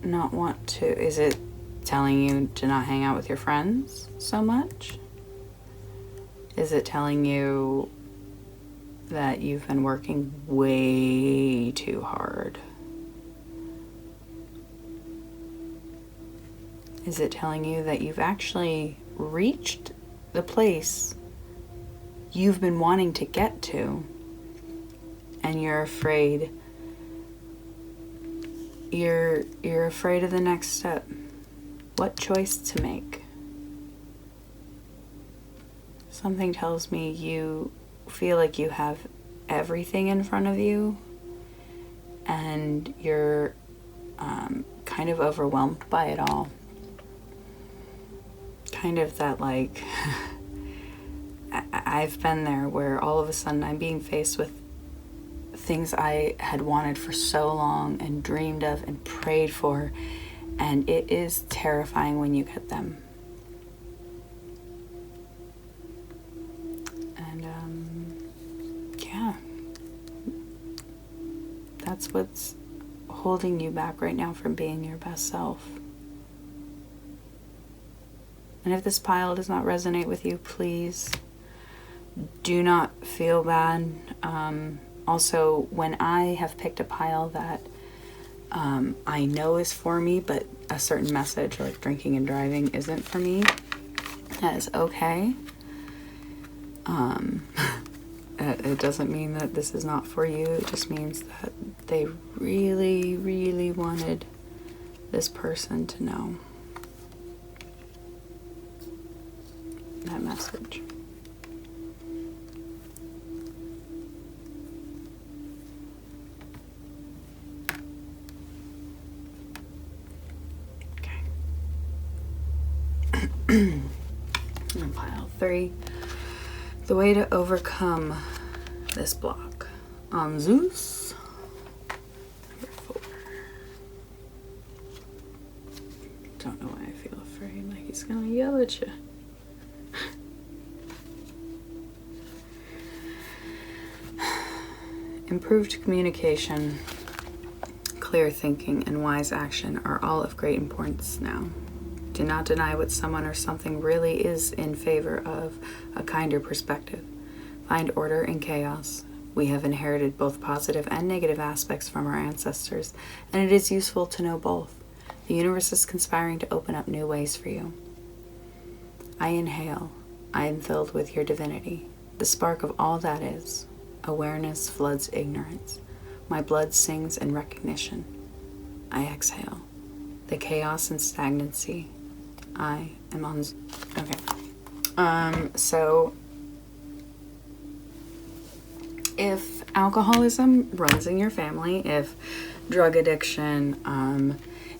not want to? Is it telling you to not hang out with your friends so much? Is it telling you that you've been working way too hard? Is it telling you that you've actually reached the place you've been wanting to get to, and you're afraid? You're afraid of the next step. What choice to make? Something tells me you feel like you have everything in front of you, and you're kind of overwhelmed by it all. Kind of that, like, I've been there where all of a sudden I'm being faced with things I had wanted for so long and dreamed of and prayed for, and it is terrifying when you get them. And yeah, That's what's holding you back right now from being your best self. And if this pile does not resonate with you, please do not feel bad. Also, when I have picked a pile that I know is for me, but a certain message like drinking and driving isn't for me, that is okay. It doesn't mean that this is not for you. It just means that they really, really wanted this person to know that message. Okay. And pile 3. The way to overcome this block. On Zeus. Number 4. Don't know why I feel afraid, like he's gonna yell at you. Improved communication, clear thinking, and wise action are all of great importance now. Do not deny what someone or something really is in favor of a kinder perspective. Find order in chaos. We have inherited both positive and negative aspects from our ancestors, and it is useful to know both. The universe is conspiring to open up new ways for you. I inhale. I am filled with your divinity. The spark of all that is. Awareness floods ignorance. My blood sings in recognition. I exhale. The chaos and stagnancy. I am on... Okay. So... if alcoholism runs in your family, if drug addiction,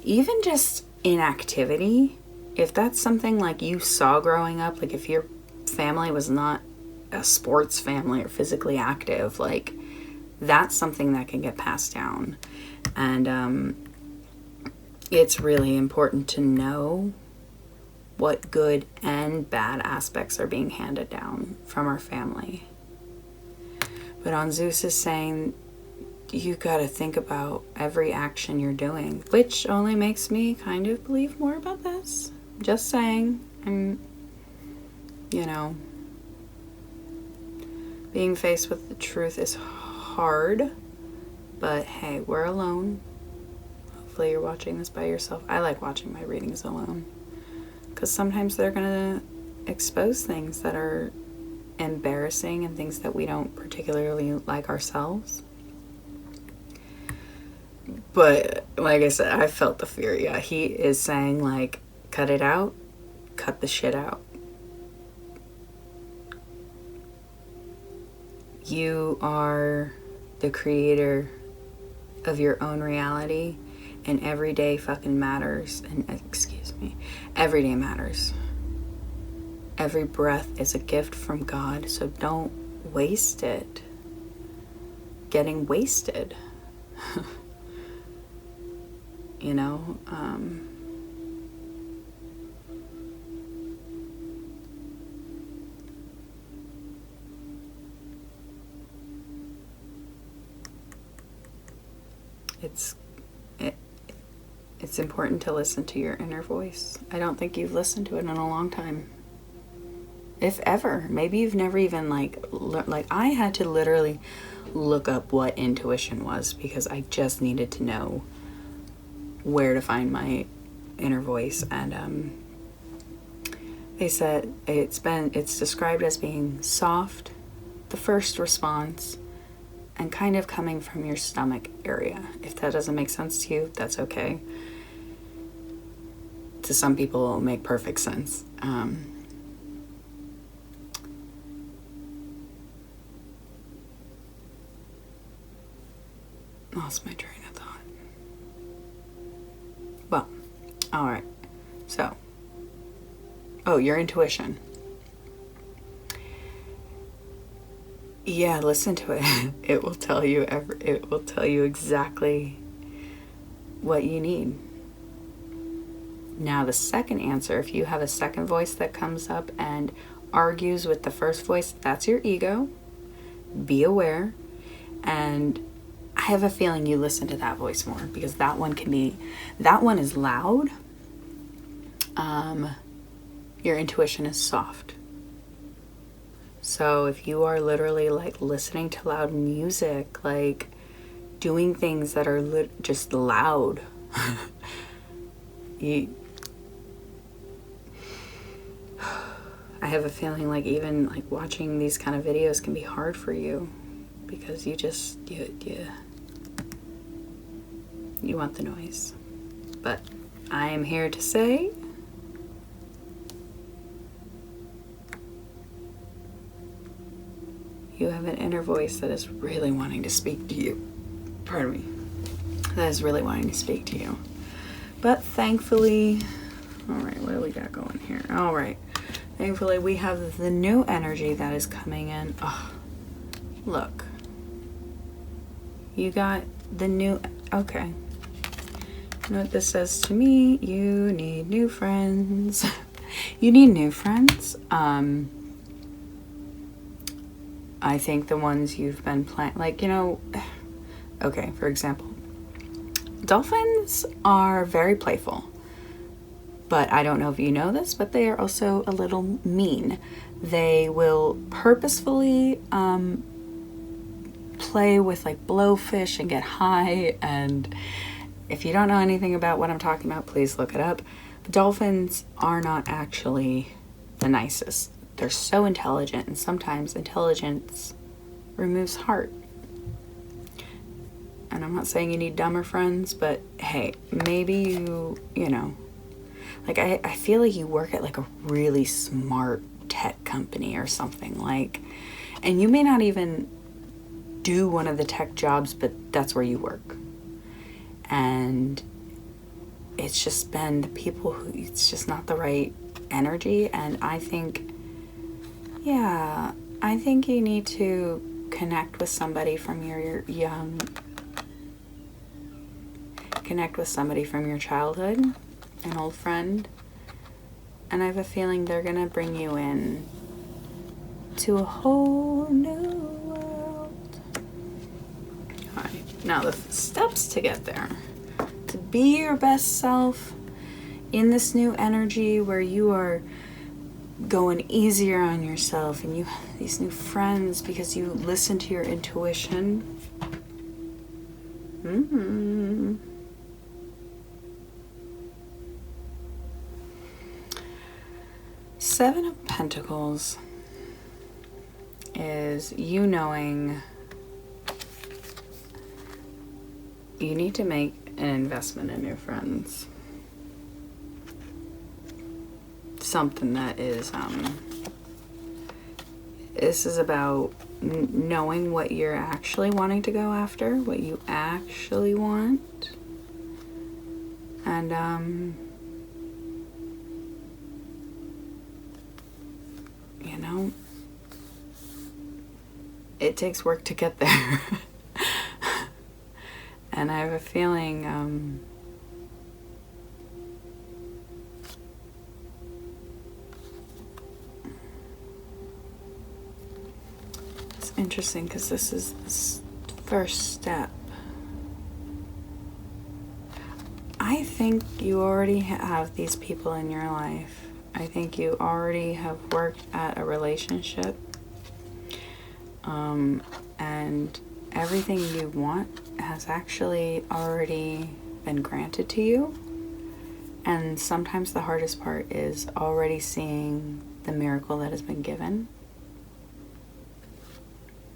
even just inactivity, if that's something like you saw growing up, like if your family was not a sports family or physically active, like that's something that can get passed down. And it's really important to know what good and bad aspects are being handed down from our family. But on Zeus is saying, you gotta think about every action you're doing, which only makes me kind of believe more about this. Just saying. Being faced with the truth is hard, but hey, we're alone. Hopefully you're watching this by yourself. I like watching my readings alone, because sometimes they're gonna expose things that are embarrassing and things that we don't particularly like ourselves. But like I said, I felt the fear. Yeah, he is saying, like, cut it out, cut the shit out. You are the creator of your own reality, and every day fucking matters. And every day matters. Every breath is a gift from God, so don't waste it getting wasted. It's important to listen to your inner voice. I don't think you've listened to it in a long time. If ever. Maybe you've never even I had to literally look up what intuition was, because I just needed to know where to find my inner voice. And they said it's described as being soft, the first response, and kind of coming from your stomach area. If that doesn't make sense to you, that's okay. To some people, it'll make perfect sense. Lost my train of thought. Well, all right. So, your intuition. Yeah, listen to it. It will tell you exactly what you need. Now, the second answer, if you have a second voice that comes up and argues with the first voice, that's your ego. Be aware and I have a feeling you listen to that voice more, because that one is loud. Your intuition is soft. So if you are literally like listening to loud music, like doing things that are just loud, I have a feeling like even like watching these kind of videos can be hard for you, because you want the noise. But I am here to say, you have an inner voice that is really wanting to speak to you. Pardon me. That is really wanting to speak to you. But thankfully, all right, what do we got going here? All right. Thankfully, we have the new energy that is coming in. Oh, look. You got the new, okay. You know what this says to me? You need new friends. You need new friends. I think the ones you've been playing, like, you know, okay, for example, dolphins are very playful, but I don't know if you know this, but they are also a little mean. They will purposefully play with like blowfish and get high, and if you don't know anything about what I'm talking about, please look it up. Dolphins are not actually the nicest. They're so intelligent, and sometimes intelligence removes heart. And I'm not saying you need dumber friends, but hey, maybe you know, like I feel like you work at like a really smart tech company or something, like, and you may not even do one of the tech jobs, but that's where you work. And it's just been the people who, it's just not the right energy. And I think you need to connect with somebody from your childhood, an old friend. And I have a feeling they're gonna bring you in to a whole new world. All right, now the steps to get there. To be your best self in this new energy where you are going easier on yourself, and you have these new friends because you listen to your intuition. Seven of Pentacles is you knowing you need to make an investment in your friends. Something that is, this is about knowing what you're actually wanting to go after, what you actually want. And, you know, it takes work to get there. And I have a feeling, it's interesting because this is the first step. I think you already have these people in your life. I think you already have worked at a relationship. And everything you want has actually already been granted to you. And sometimes the hardest part is already seeing the miracle that has been given.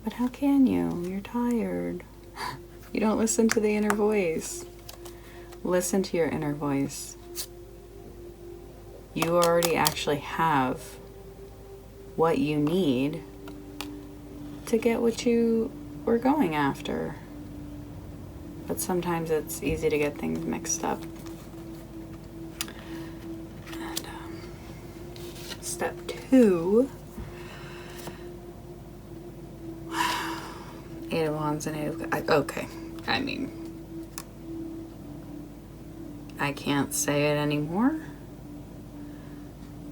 But how can you? You're tired. You don't listen to the inner voice. Listen to your inner voice. You already actually have what you need to get what you were going after. But sometimes it's easy to get things mixed up. And step 2, Eight of Wands and Eight of... Okay, I mean, I can't say it anymore,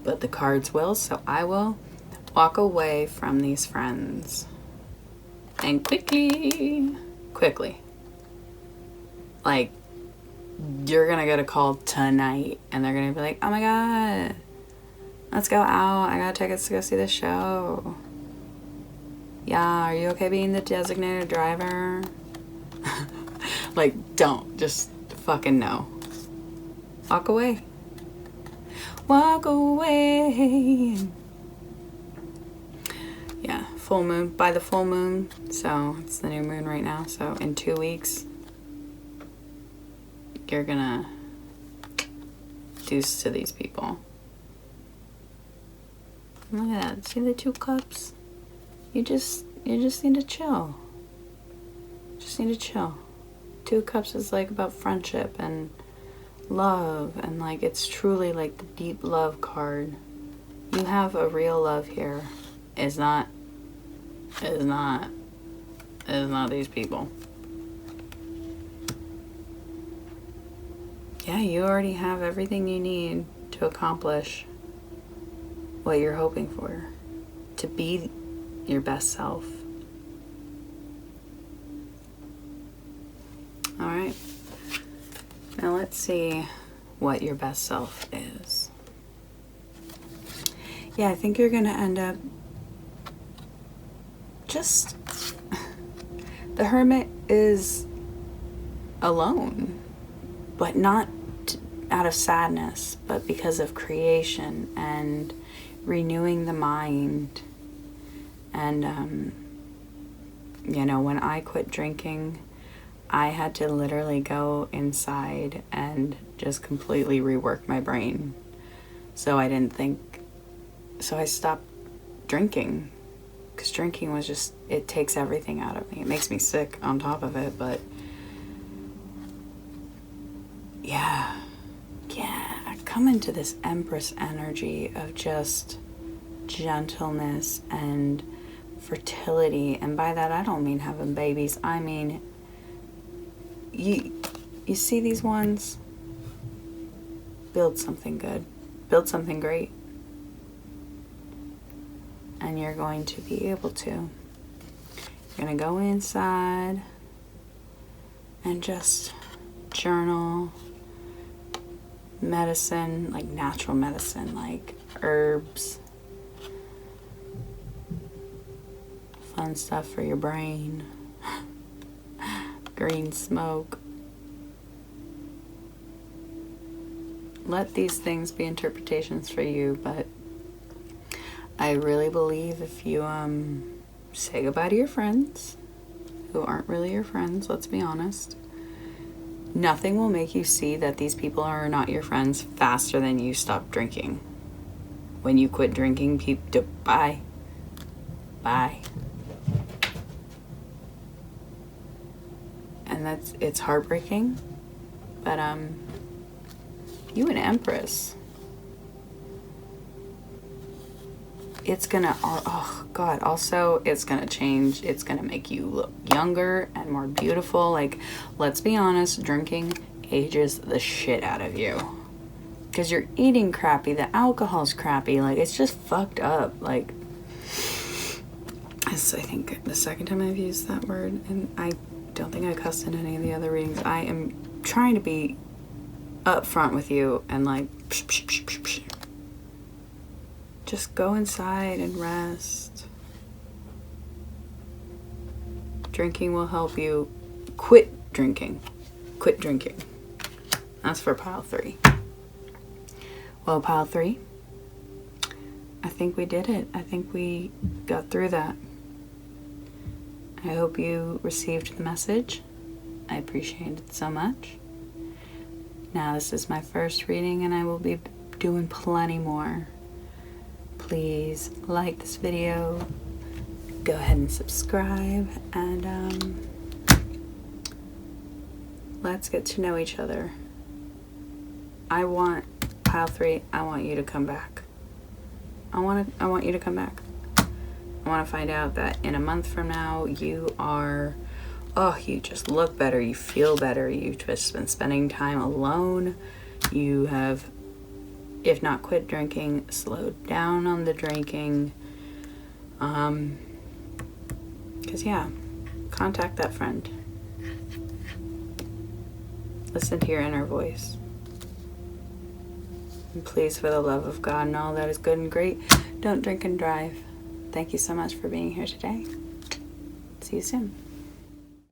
but the cards will, so I will walk away from these friends. And quickly, Like, you're gonna get a call tonight and they're gonna be like, oh my god, let's go out. I got tickets to go see the show. Yeah, are you okay being the designated driver? Like, don't. Just fucking no. Walk away. Walk away. Yeah, full moon. By the full moon. So, it's the new moon right now. So, in 2 weeks, you're gonna deuce to these people. Look at that. See the 2 cups? You just need to chill. Just need to chill. 2 cups is like about friendship and love, and like it's truly like the deep love card. You have a real love here. Is not these people. Yeah, you already have everything you need to accomplish what you're hoping for. To be your best self. Alright. Now let's see what your best self is. Yeah, I think you're going to end up just... The Hermit is alone, but not out of sadness, but because of creation and renewing the mind. And, you know, when I quit drinking, I had to literally go inside and just completely rework my brain. So I stopped drinking. Because drinking was just, it takes everything out of me. It makes me sick on top of it, but yeah, come into this Empress energy of just gentleness and fertility. And by that, I don't mean having babies. I mean, you see these ones? Build something good. Build something great. And you're going to be able to. You're going to go inside and just journal medicine, like natural medicine, like herbs, fun stuff for your brain, green smoke. Let these things be interpretations for you, but I really believe if you say goodbye to your friends, who aren't really your friends, let's be honest, nothing will make you see that these people are not your friends faster than you stop drinking. When you quit drinking, bye. And it's heartbreaking, but you an Empress. It's gonna, oh God, also it's gonna change. It's gonna make you look younger and more beautiful. Like, let's be honest, drinking ages the shit out of you. Because you're eating crappy, the alcohol's crappy, like, it's just fucked up. Like, it's, I think, the second time I've used that word, and I don't think I cussed in any of the other readings. I am trying to be upfront with you and like, just go inside and rest. Drinking will help you quit drinking. Quit drinking. That's for pile 3. Well, pile 3, I think we did it. I think we got through that. I hope you received the message. I appreciate it so much. Now, this is my first reading, and I will be doing plenty more. Please like this video, go ahead and subscribe, and let's get to know each other. I want, pile 3, I want you to come back. I want you to come back. I want to find out that in a month from now, you are, you just look better, you feel better, you've just been spending time alone, you have, if not quit drinking, slowed down on the drinking. Because, yeah, contact that friend. Listen to your inner voice. And please, for the love of God and all that is good and great, don't drink and drive. Thank you so much for being here today. See you soon.